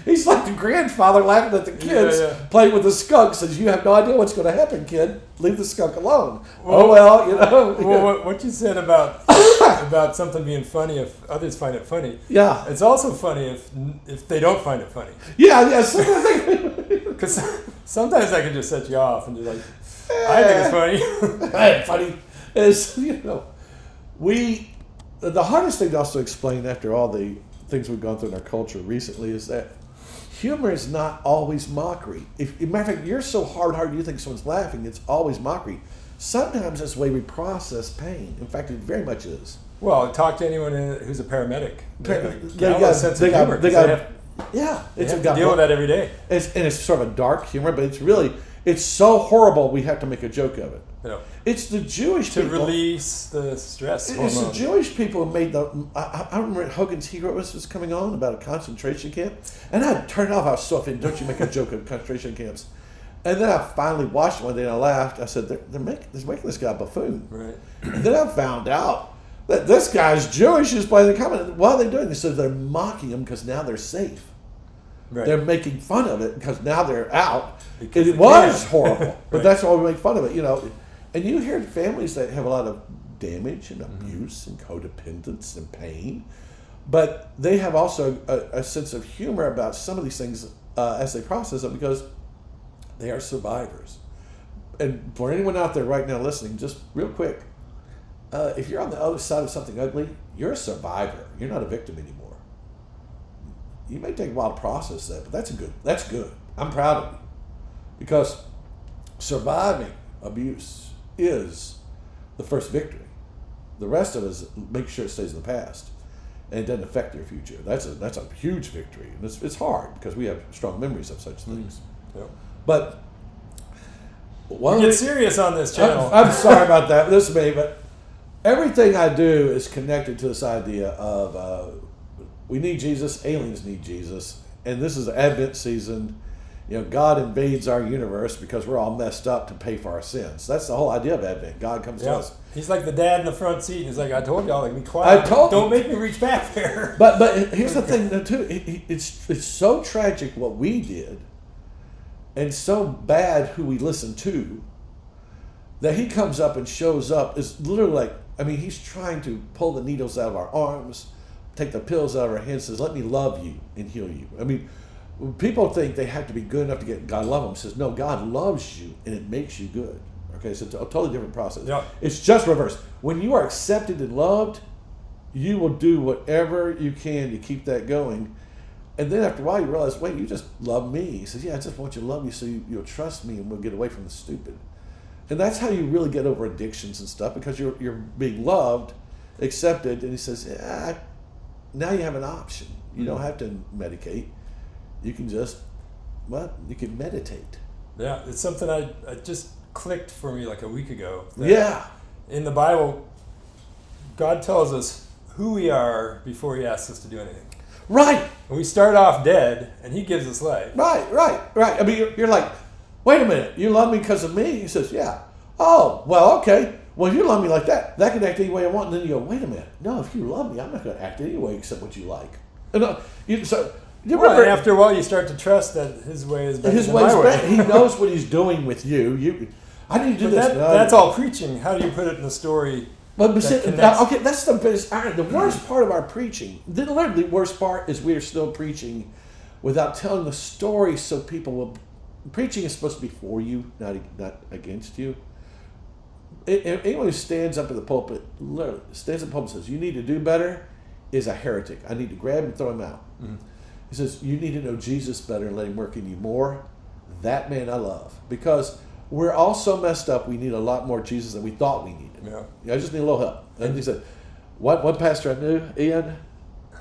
[SPEAKER 2] he's like the grandfather laughing at the kids playing with the skunk. Says, you have no idea what's going to happen, kid. Leave the skunk alone. Well, you know.
[SPEAKER 1] Well, what you said about something being funny if others find it funny.
[SPEAKER 2] Yeah.
[SPEAKER 1] It's also funny if they don't find it funny.
[SPEAKER 2] Yeah.
[SPEAKER 1] Because sometimes that can just set you off and you're like, I think it's funny.
[SPEAKER 2] Funny is, the hardest thing to also explain after all the things we've gone through in our culture recently is that humor is not always mockery. If, as a matter of fact, you're so hard-hearted you think someone's laughing, it's always mockery. Sometimes that's the way we process pain. In fact, it very much is.
[SPEAKER 1] Well, talk to anyone who's a paramedic. They have
[SPEAKER 2] got
[SPEAKER 1] a sense of humor. They have to deal with that every day.
[SPEAKER 2] It's sort of a dark humor, but it's so horrible we have to make a joke of it.
[SPEAKER 1] Yeah.
[SPEAKER 2] It's the Jewish
[SPEAKER 1] to
[SPEAKER 2] people.
[SPEAKER 1] release the stress
[SPEAKER 2] It's
[SPEAKER 1] hormone.
[SPEAKER 2] the Jewish people who made the. I remember Hogan's Hero was coming on about a concentration camp, and I turned it off. I was so offended. Don't you make a joke of concentration camps? And then I finally watched it one day and I laughed. I said, they're making this guy a buffoon.
[SPEAKER 1] Right.
[SPEAKER 2] And then I found out that this guy's Jewish who's playing the comment. What are they doing? They said they're mocking him because now they're safe.
[SPEAKER 1] Right.
[SPEAKER 2] They're making fun of it because now they're out.
[SPEAKER 1] Because
[SPEAKER 2] It was horrible, but
[SPEAKER 1] Right.
[SPEAKER 2] that's why we make fun of it, And you hear families that have a lot of damage and abuse and codependence and pain, but they have also a sense of humor about some of these things as they process them because they are survivors. And for anyone out there right now listening, just real quick, if you're on the other side of something ugly, you're a survivor. You're not a victim anymore. You may take a while to process that, but that's good. I'm proud of you. Because surviving abuse is the first victory. The rest of us make sure it stays in the past and it doesn't affect your future. That's a huge victory. And it's hard because we have strong memories of such things.
[SPEAKER 1] Yep.
[SPEAKER 2] But
[SPEAKER 1] Get serious on this channel.
[SPEAKER 2] I'm sorry about that. This is me, but everything I do is connected to this idea of we need Jesus, aliens need Jesus, and this is Advent season. God invades our universe because we're all messed up to pay for our sins. That's the whole idea of Advent. God comes to us.
[SPEAKER 1] He's like the dad in the front seat. He's like, I told y'all, be quiet. Don't make me reach back there.
[SPEAKER 2] But here's the thing, though, too. It's so tragic what we did, and so bad who we listened to, that he comes up and shows up is literally like, he's trying to pull the needles out of our arms, take the pills out of our hands, says, let me love you and heal you. People think they have to be good enough to get God love them. Says, no, God loves you and it makes you good. Okay, it's a totally different process.
[SPEAKER 1] Yeah.
[SPEAKER 2] It's just reverse. When you are accepted and loved, you will do whatever you can to keep that going. And then after a while you realize, wait, you just love me. He says, yeah, I just want you to love me so you'll trust me and we'll get away from the stupid. And that's how you really get over addictions and stuff, because you're being loved accepted. And he says, yeah, now you have an option. You don't have to medicate. You can just, you can meditate.
[SPEAKER 1] Yeah, it's something I just clicked for me like a week ago.
[SPEAKER 2] Yeah.
[SPEAKER 1] In the Bible, God tells us who we are before he asks us to do anything.
[SPEAKER 2] Right.
[SPEAKER 1] We start off dead, and he gives us life.
[SPEAKER 2] Right. I mean, you're like, wait a minute, you love me because of me? He says, yeah. Oh, well, okay. Well, if you love me like that, that can act any way I want. And then you go, wait a minute. No, if you love me, I'm not going to act any way except what you like. You remember,
[SPEAKER 1] and after a while, you start to trust that his way is better than
[SPEAKER 2] way's
[SPEAKER 1] my way.
[SPEAKER 2] better. He knows what he's doing with you. I need to do this.
[SPEAKER 1] That's all preaching. How do you put it in the story?
[SPEAKER 2] But okay, that's the best. The worst part of our preaching, literally the worst part, is we are still preaching without telling the story, so people will. Preaching is supposed to be for you, not against you. Anyone who stands up in the pulpit, literally stands up in the pulpit and says, "You need to do better," is a heretic. I need to grab him and throw him out. Mm-hmm. He says, "You need to know Jesus better and let him work in you more." That man I love, because we're all so messed up. We need a lot more Jesus than we thought we needed. Yeah, I just need a little help. And he said, one pastor I knew,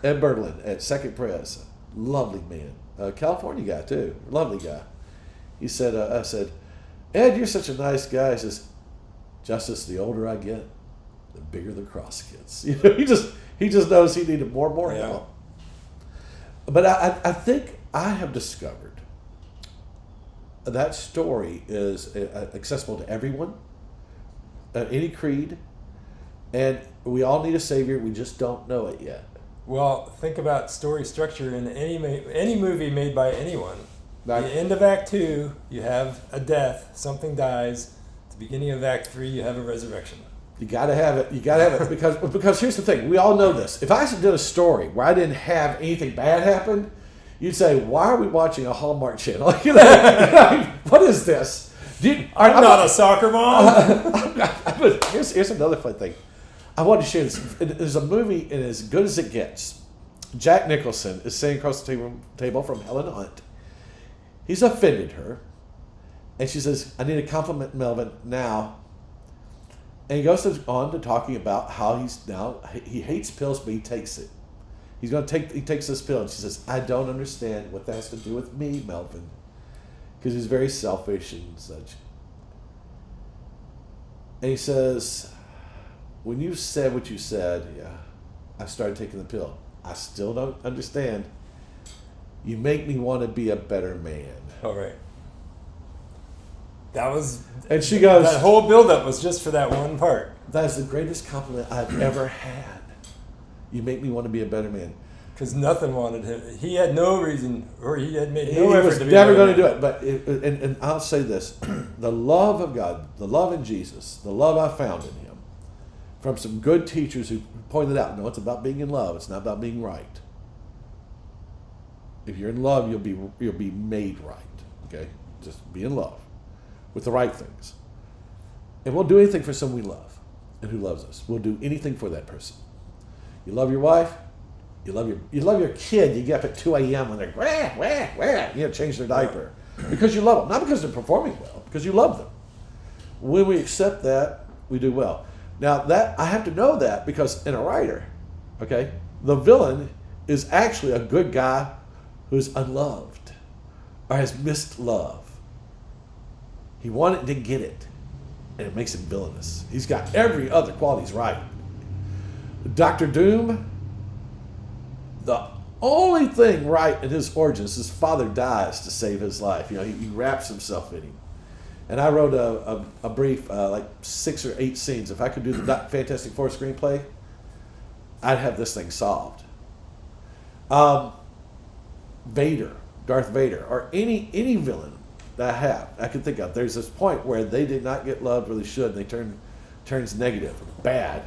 [SPEAKER 2] Ed Berlin at Second Press, lovely man, California guy too, lovely guy. He said, I said, "Ed, you're such a nice guy." He says, "Justice, the older I get, the bigger the cross gets." You know, he just knows he needed more and more help. But I think I have discovered that story is accessible to everyone, any creed, and we all need a savior. We just don't know it yet.
[SPEAKER 1] Well, think about story structure in any movie made by anyone. At the end of Act 2, you have a death, something dies. At the beginning of Act 3, you have a resurrection.
[SPEAKER 2] You gotta have it. because here's the thing. We all know this. If I did a story where I didn't have anything bad happen, you'd say, "Why are we watching a Hallmark channel?" What is this?
[SPEAKER 1] I'm not a soccer mom.
[SPEAKER 2] Here's another fun thing. I want to share this. There's a movie, and as good as it gets, Jack Nicholson is sitting across the table from Helen Hunt. He's offended her, and she says, "I need to compliment Melvin now." And he goes on to talking about how he hates pills, but he takes it. He takes this pill, and she says, "I don't understand what that has to do with me, Melvin, because he's very selfish and such." And he says, "When you said what you said, I started taking the pill. I still don't understand. You make me want to be a better man."
[SPEAKER 1] All right. That was...
[SPEAKER 2] And she goes...
[SPEAKER 1] That whole build-up was just for that one part.
[SPEAKER 2] "That is the greatest compliment I've ever had. You make me want to be a better man."
[SPEAKER 1] Because nothing wanted him. He had no reason, or he had made no
[SPEAKER 2] he
[SPEAKER 1] effort
[SPEAKER 2] was
[SPEAKER 1] to be
[SPEAKER 2] never going to do it. But and I'll say this: the love of God, the love in Jesus, the love I found in Him, from some good teachers who pointed out, no, it's about being in love. It's not about being right. If you're in love, you'll be made right. Okay, just be in love with the right things, and we'll do anything for someone we love and who loves us. We'll do anything for that person. You love your wife. You love your kid. You get up at 2 a.m. when they're wah, wah, wah, change their diaper because you love them, not because they're performing well, because you love them. When we accept that, we do well. Now that I have to know that because in a writer, okay, the villain is actually a good guy who's unloved or has missed love. He wanted to get it, and it makes him villainous. He's got every other qualities right. Dr. Doom, the only thing right in his origins, his father dies to save his life. He wraps himself in him. And I wrote a brief, like 6 or 8 scenes. If I could do the Fantastic Four screenplay, I'd have this thing solved. Vader, Darth Vader, or any villain that I can think of. There's this point where they did not get loved where they should, and they turns negative, bad.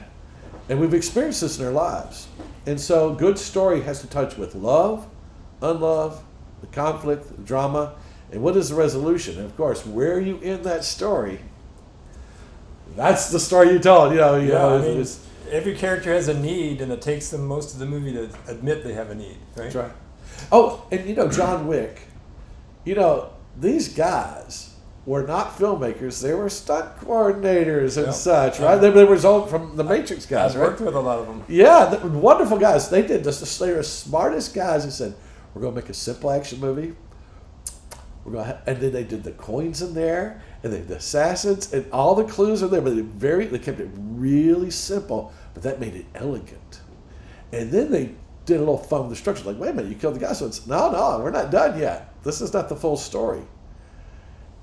[SPEAKER 2] And we've experienced this in our lives. And so good story has to touch with love, unlove, the conflict, the drama, and what is the resolution? And of course, where you end that story, that's the story you tell.
[SPEAKER 1] Every character has a need, and it takes them most of the movie to admit they have a need, right?
[SPEAKER 2] That's right. Oh, and John Wick, these guys were not filmmakers. They were stunt coordinators and such, right? They were result from the Matrix guys,
[SPEAKER 1] I've
[SPEAKER 2] right?
[SPEAKER 1] worked with a lot of them.
[SPEAKER 2] Yeah, wonderful guys. They did this. They were the smartest guys. They said, we're going to make a simple action movie. And then they did the coins in there, and the assassins, and all the clues are there, but they kept it really simple, but that made it elegant. And then they did a little fun with the structure, like, wait a minute, you killed the guy, so it's, no, we're not done yet. This is not the full story.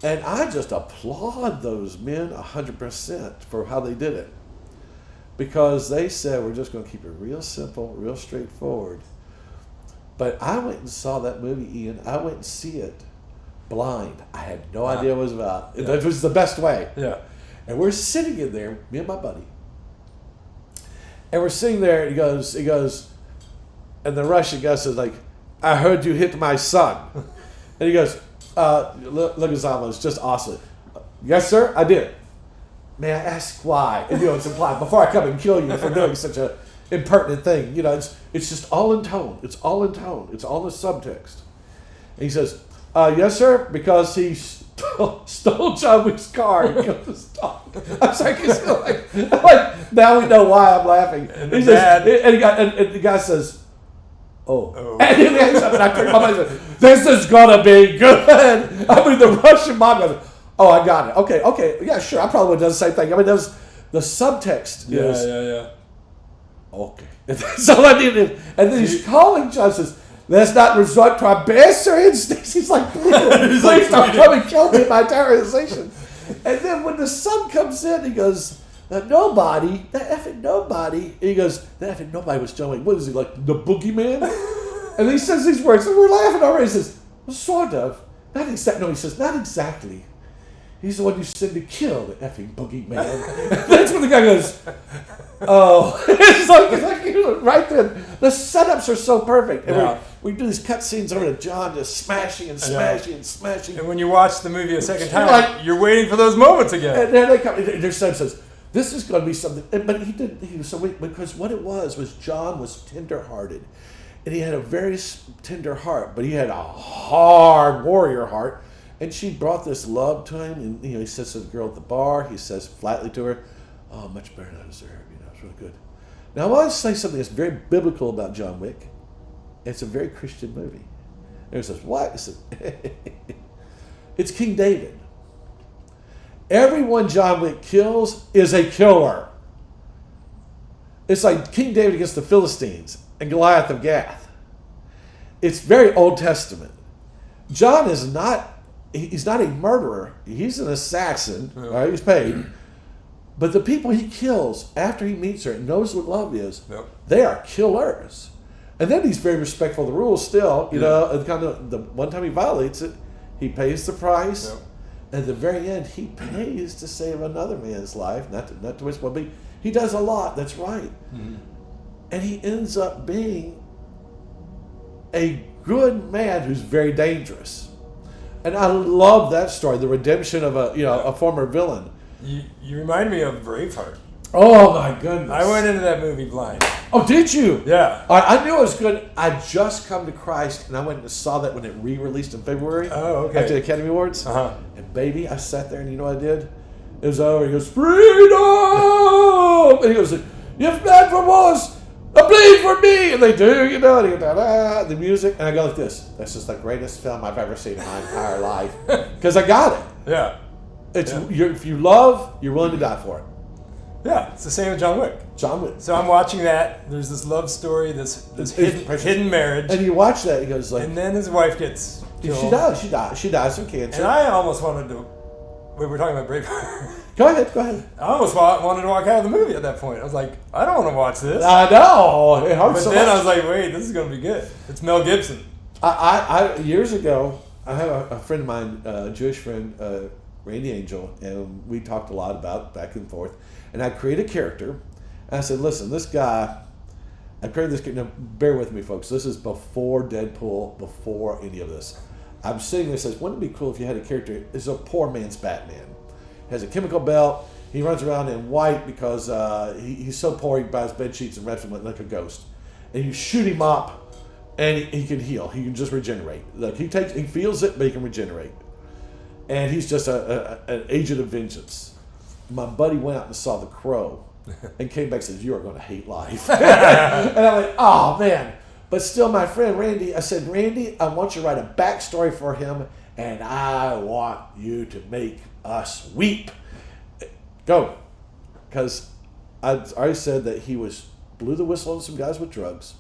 [SPEAKER 2] And I just applaud those men 100% for how they did it. Because they said, we're just going to keep it real simple, real straightforward. But I went and saw that movie, Ian. I went and see it blind. I had no idea what it was about. Yeah. That was the best way.
[SPEAKER 1] Yeah.
[SPEAKER 2] And we're sitting in there, me and my buddy. And we're sitting there, and he goes, and the Russian guy says, like, I heard you hit my son. And he goes, Legazama is just awesome. Yes, sir, I did. May I ask why? And it's implied, before I come and kill you for doing such a impertinent thing. It's just all in tone. It's all in tone. It's all in the subtext. And he says, yes, sir, because he stole John Wick's car and killed his dog. I'm like, now we know why I'm laughing. And the guy says, oh. And he hangs up, and I turned my mind and said, this is gonna be good. I mean, the Russian mob goes, oh, I got it. Okay, yeah, sure. I probably would have done the same thing. I mean, the subtext is,
[SPEAKER 1] Yeah.
[SPEAKER 2] okay. That's all I needed. And then he's calling John, says, let's not resort to our baser instincts. He's like, please don't come and kill me in my terrorization. And then when the son comes in, he goes, nobody, that effing nobody. And he goes, that effing nobody was John Wick. What is he, like the boogeyman? And he says these words, and we're laughing already. He says, well, sort of. Not exactly. No, he says, not exactly. He's the one you send to kill the effing boogeyman. That's when the guy goes, oh. It's like right then. The setups are so perfect. And we do these cut scenes over to John just smashing and smashing and smashing.
[SPEAKER 1] And when you watch the movie a second time, you're waiting for those moments again.
[SPEAKER 2] And then they come, their son says, this is going to be something. But he didn't. Because what it was John was tender-hearted. And he had a very tender heart, but he had a hard warrior heart. And she brought this love to him, and he says to the girl at the bar, he says flatly to her, oh, much better than I deserve. It's really good. Now I want to say something that's very biblical about John Wick. It's a very Christian movie. And he says, what? He says, it's King David. Everyone John Wick kills is a killer. It's like King David against the Philistines and Goliath of Gath. It's very Old Testament. John is not. He's not a murderer. He's an assassin. Right? He's paid. But the people he kills after he meets her and knows what love is, they are killers. And then he's very respectful of the rules still. And kind of the one time he violates it, he pays the price. And at the very end, he pays to save another man's life. Not to wish one, but he does a lot. That's right. Mm-hmm. And he ends up being a good man who's very dangerous. And I love that story, the redemption of a former villain.
[SPEAKER 1] You remind me of Braveheart.
[SPEAKER 2] Oh my goodness!
[SPEAKER 1] I went into that movie blind.
[SPEAKER 2] Oh, did you?
[SPEAKER 1] Yeah.
[SPEAKER 2] I knew it was good. I just come to Christ, and I went and saw that when it re-released in February.
[SPEAKER 1] Oh, okay.
[SPEAKER 2] After the Academy Awards.
[SPEAKER 1] Uh-huh.
[SPEAKER 2] And baby, I sat there, and you know what I did? It was over. He goes, freedom! And he goes, if not for Wallace, a bleed for me! And they do, and he goes, the music, and I go like this. This is the greatest film I've ever seen in my entire life. Because I got it.
[SPEAKER 1] Yeah.
[SPEAKER 2] If you love, you're willing to die for it.
[SPEAKER 1] Yeah, it's the same with John Wick.
[SPEAKER 2] John Wick.
[SPEAKER 1] So I'm watching that. There's this love story, this hidden marriage.
[SPEAKER 2] And you watch that, he goes like...
[SPEAKER 1] And then his wife gets killed.
[SPEAKER 2] She dies from cancer.
[SPEAKER 1] And I almost wanted to... We were talking about Braveheart.
[SPEAKER 2] Go ahead.
[SPEAKER 1] I almost wanted to walk out of the movie at that point. I was like, I don't want to watch this.
[SPEAKER 2] I know. It hurts
[SPEAKER 1] but
[SPEAKER 2] so
[SPEAKER 1] then
[SPEAKER 2] much.
[SPEAKER 1] I was like, wait, this is going to be good. It's Mel Gibson.
[SPEAKER 2] I years ago, I have a friend of mine, a Jewish friend, Randy Angel, and we talked a lot about back and forth. And I created a character, and I said, listen, this guy, I created this character. Now, bear with me, folks. This is before Deadpool, before any of this. I'm sitting there and says, wouldn't it be cool if you had a character, it's a poor man's Batman. He has a chemical belt. He runs around in white because he's so poor he buys bed sheets and wraps them like a ghost. And you shoot him up, and he can heal. He can just regenerate. Like he feels it, but he can regenerate. and he's just an agent of vengeance. My buddy went out and saw The Crow and came back and said, "You are going to hate life." And I'm like, "Oh, man." But still, my friend Randy, I said, "Randy, I want you to write a backstory for him, and I want you to make us weep." Go. Because I already said that he blew the whistle on some guys with drugs.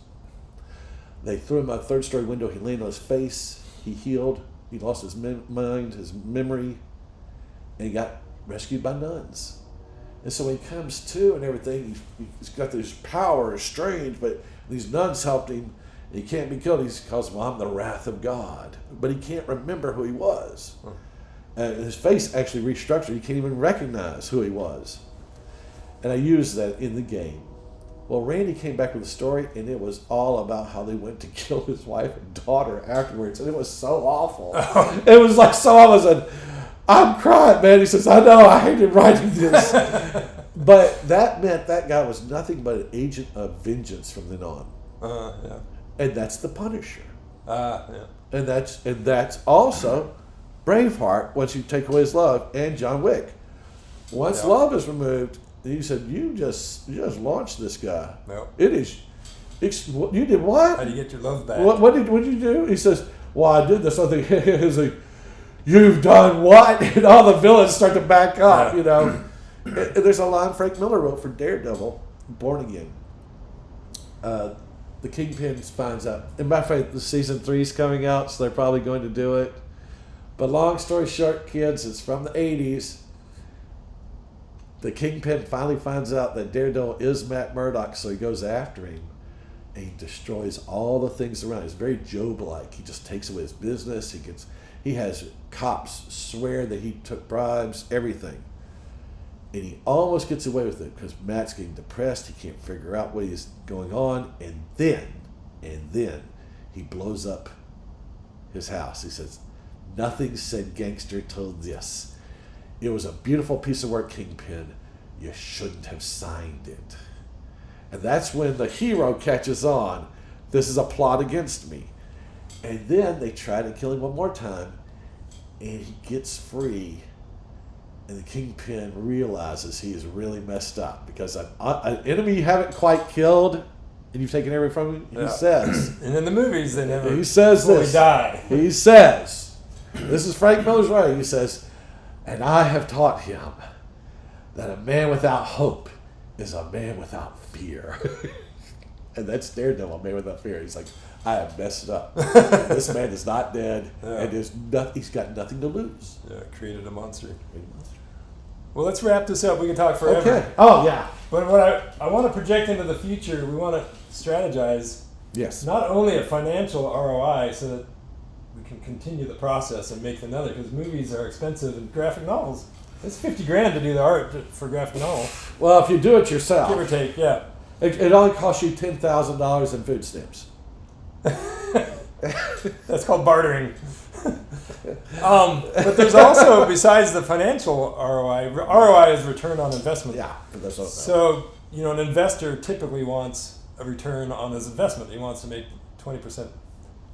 [SPEAKER 2] They threw him out a third-story window. He landed on his face. He healed. He lost his mind, his memory, and he got rescued by nuns. And so when he comes to and everything, he's got this power, strange, but these nuns helped him. He can't be killed. He calls, "Well, I'm the wrath of God." But he can't remember who he was. And his face actually restructured. He can't even recognize who he was. And I used that in the game. Well, Randy came back with a story, and it was all about how they went to kill his wife and daughter afterwards. And it was so awful. It was like so awful. I'm crying, man. He says, "I know, I hated writing this." But that meant that guy was nothing but an agent of vengeance from then on.
[SPEAKER 1] Yeah.
[SPEAKER 2] And that's the Punisher.
[SPEAKER 1] Yeah.
[SPEAKER 2] And that's also Braveheart, once you take away his love, and John Wick. Once love is removed, he said, you just launched this guy.
[SPEAKER 1] No.
[SPEAKER 2] It is. You did what?
[SPEAKER 1] How do you get your love back?
[SPEAKER 2] What did you do? He says, "Well, I did this other thing." He's like, "You've done what?" And all the villains start to back up. You know. There's a line Frank Miller wrote for Daredevil, Born Again. The Kingpin finds out. And by the way, the season 3 is coming out, so they're probably going to do it. But long story short, kids, it's from the 80s. The Kingpin finally finds out that Daredevil is Matt Murdock, so he goes after him. And he destroys all the things around. He's very Job-like. He just takes away his business. He has cops swear that he took bribes, everything. And he almost gets away with it because Matt's getting depressed. He can't figure out what is going on. And then he blows up his house. He says, "Nothing said gangster till this. It was a beautiful piece of work, Kingpin. You shouldn't have signed it." And that's when the hero catches on. This is a plot against me. And then they try to kill him one more time. And he gets free. And the Kingpin realizes he is really messed up because an enemy you haven't quite killed and you've taken everything from him, he says.
[SPEAKER 1] And in the movies, they never
[SPEAKER 2] he says
[SPEAKER 1] fully
[SPEAKER 2] this.
[SPEAKER 1] die.
[SPEAKER 2] He says, this is Frank Miller's writing, he says, "And I have taught him that a man without hope is a man without fear." And that's Daredevil, a man without fear. He's like, "I have messed up. This man is not dead, and he's got nothing to lose."
[SPEAKER 1] Yeah, created a monster. Well, let's wrap this up. We can talk forever.
[SPEAKER 2] Okay. Oh, yeah.
[SPEAKER 1] But what I want to project into the future, we want to strategize
[SPEAKER 2] Yes.
[SPEAKER 1] not only a financial ROI so that we can continue the process and make another, because movies are expensive and graphic novels. It's $50,000 to do the art for graphic novel.
[SPEAKER 2] Well, if you do it yourself,
[SPEAKER 1] Give or take, yeah.
[SPEAKER 2] it only costs you $10,000 in food stamps.
[SPEAKER 1] That's called bartering. But there's also, besides the financial ROI is return on investment.
[SPEAKER 2] Yeah. That's what
[SPEAKER 1] So, an investor typically wants a return on his investment. He wants to make 20%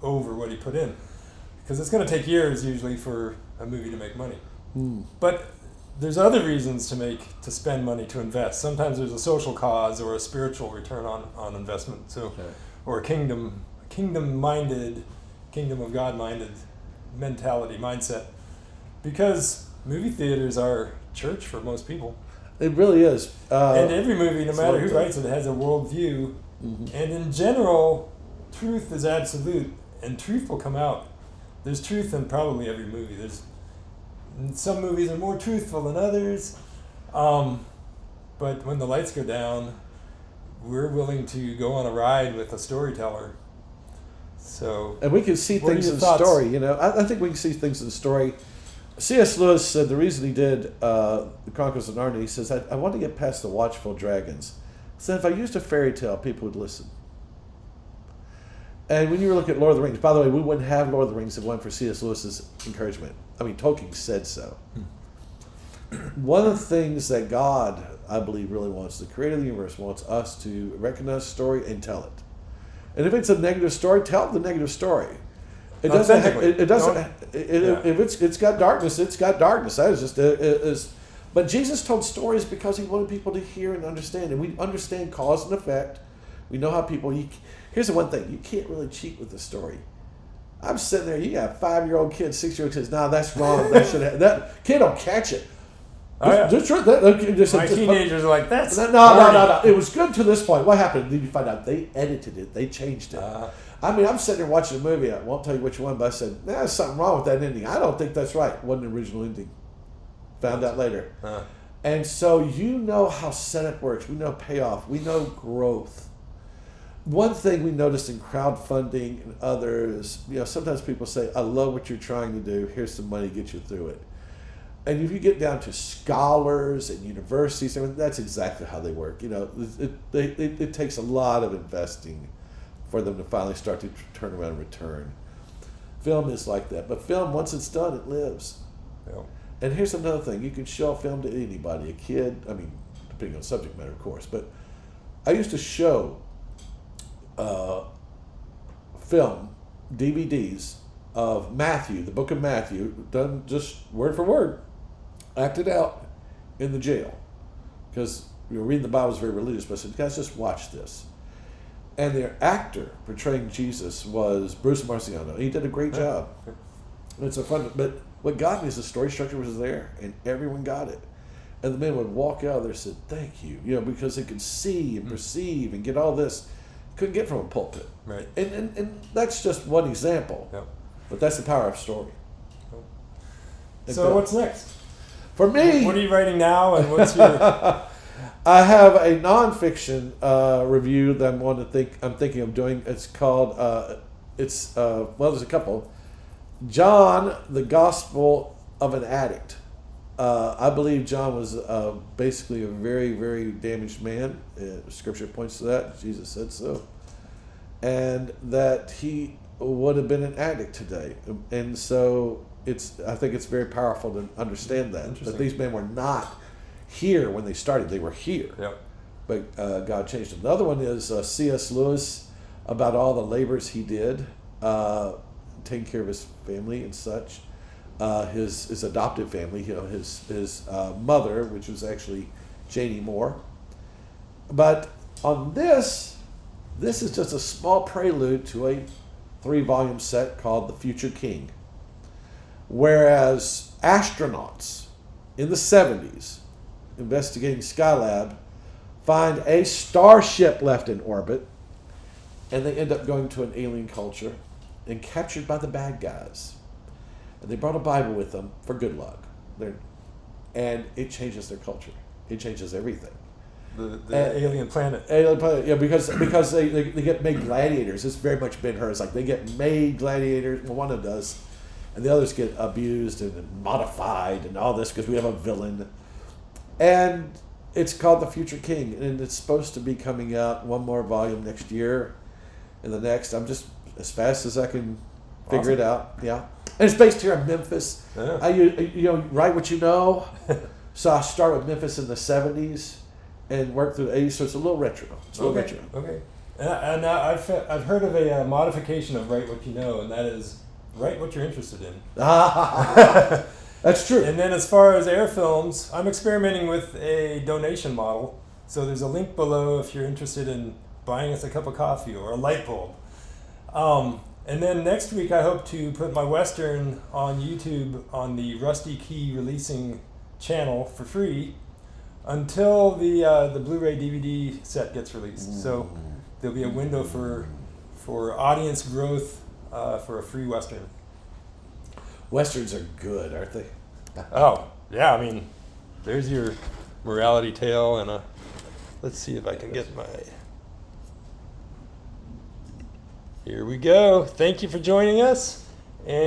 [SPEAKER 1] over what he put in. Because it's going to take years usually for a movie to make money. But there's other reasons to spend money, to invest. Sometimes there's a social cause or a spiritual return on investment. So, or a kingdom of God-minded mentality, mindset. Because movie theaters are church for most people.
[SPEAKER 2] It really is.
[SPEAKER 1] And every movie, no matter who writes it, has a worldview. And in general, truth is absolute, and truth will come out. There's truth in probably every movie. Some movies are more truthful than others. But when the lights go down, we're willing to go on a ride with a storyteller. So,
[SPEAKER 2] and we can see things in the story. I think we can see things in the story. C.S. Lewis said the reason he did the Chronicles of Narnia, he says, I want to get past the watchful dragons. So if I used a fairy tale, people would listen. And when you look at Lord of the Rings, by the way, we wouldn't have Lord of the Rings if it wasn't for C.S. Lewis's encouragement. I mean, Tolkien said so. One of the things that God, I believe, really wants, the creator of the universe, wants us to recognize a story and tell it. And if it's a negative story, tell the negative story. It doesn't.
[SPEAKER 1] Authentically.
[SPEAKER 2] It doesn't. If it's got darkness, it's got darkness. That is just it is. But Jesus told stories because he wanted people to hear and understand, and we understand cause and effect. We know how people. Here's the one thing: you can't really cheat with the story. I'm sitting there. You got a 5-year-old kid, 6-year-old kid says, "No, that's wrong. That should have, that kid will catch it."
[SPEAKER 1] My
[SPEAKER 2] Teenagers
[SPEAKER 1] teenagers are like, that's
[SPEAKER 2] no. It was good to this point. What happened? Did you find out they edited it? They changed it. I mean, I'm sitting there watching a movie. I won't tell you which one, but I said, there's something wrong with that ending. I don't think that's right. It wasn't the original ending. Found out later. And so you know how setup works. We know payoff. We know growth. One thing we noticed in crowdfunding and others, sometimes people say, I love what you're trying to do. Here's some money to get you through it. And if you get down to scholars and universities, that's exactly how they work. It takes a lot of investing for them to finally start to turn around and return. Film is like that. But film, once it's done, it lives.
[SPEAKER 1] Yeah.
[SPEAKER 2] And here's another thing. You can show film to anybody, a kid, depending on subject matter, of course. But I used to show film, DVDs of Matthew, the book of Matthew, done just word for word, acted out in the jail. Because reading the Bible is very religious, but I said, guys, just watch this. And their actor portraying Jesus was Bruce Marciano. He did a great job. It's a fun, but what got me is the story structure was there, and everyone got it. And the men would walk out there and said, thank you, because they could see and perceive and get all this. Couldn't get from a pulpit.
[SPEAKER 1] Right.
[SPEAKER 2] And that's just one example.
[SPEAKER 1] Yep.
[SPEAKER 2] But that's the power of story.
[SPEAKER 1] So what's next?
[SPEAKER 2] For me...
[SPEAKER 1] What are you writing now, and what's your...
[SPEAKER 2] I have a nonfiction review that I'm thinking of doing. It's called, there's a couple. John, the Gospel of an Addict. I believe John was basically a very, very damaged man. Scripture points to that. Jesus said so. And that he would have been an addict today. And so I think it's very powerful to understand that these men were not here when they started. They were here.
[SPEAKER 1] Yep.
[SPEAKER 2] But God changed them. The other one is C.S. Lewis, about all the labors he did, taking care of his family and such. His adoptive family, his mother, which was actually Janie Moore. But on this is just a small prelude to a 3-volume set called The Future King. Whereas astronauts in the 70s, investigating Skylab, find a starship left in orbit, and they end up going to an alien culture and captured by the bad guys. And they brought a Bible with them for good luck. And it changes their culture. It changes everything.
[SPEAKER 1] The alien planet.
[SPEAKER 2] Alien planet, yeah, because they get made gladiators. It's very much been hers. Like, they get made gladiators. Well, one of them does. And the others get abused and modified and all this because we have a villain. And it's called The Future King. And it's supposed to be coming out one more volume next year. And the next, I'm just as fast as I can figure it out. Yeah. And it's based here in Memphis.
[SPEAKER 1] Yeah.
[SPEAKER 2] I write what you know. So I start with Memphis in the 70s and work through the 80s. So it's a little retro.
[SPEAKER 1] Okay. And I've heard of a modification of write what you know, and that is write what you're interested in.
[SPEAKER 2] That's true.
[SPEAKER 1] And then as far as Eyre Films, I'm experimenting with a donation model. So there's a link below if you're interested in buying us a cup of coffee or a light bulb. And then next week I hope to put my Western on YouTube on the Rusty Key Releasing channel for free until the Blu-ray DVD set gets released. So there'll be a window for audience growth for a free Western.
[SPEAKER 2] Westerns are good, aren't they?
[SPEAKER 1] Oh, yeah, I mean, there's your morality tale and let's see if I can get my... Here we go. Thank you for joining us. And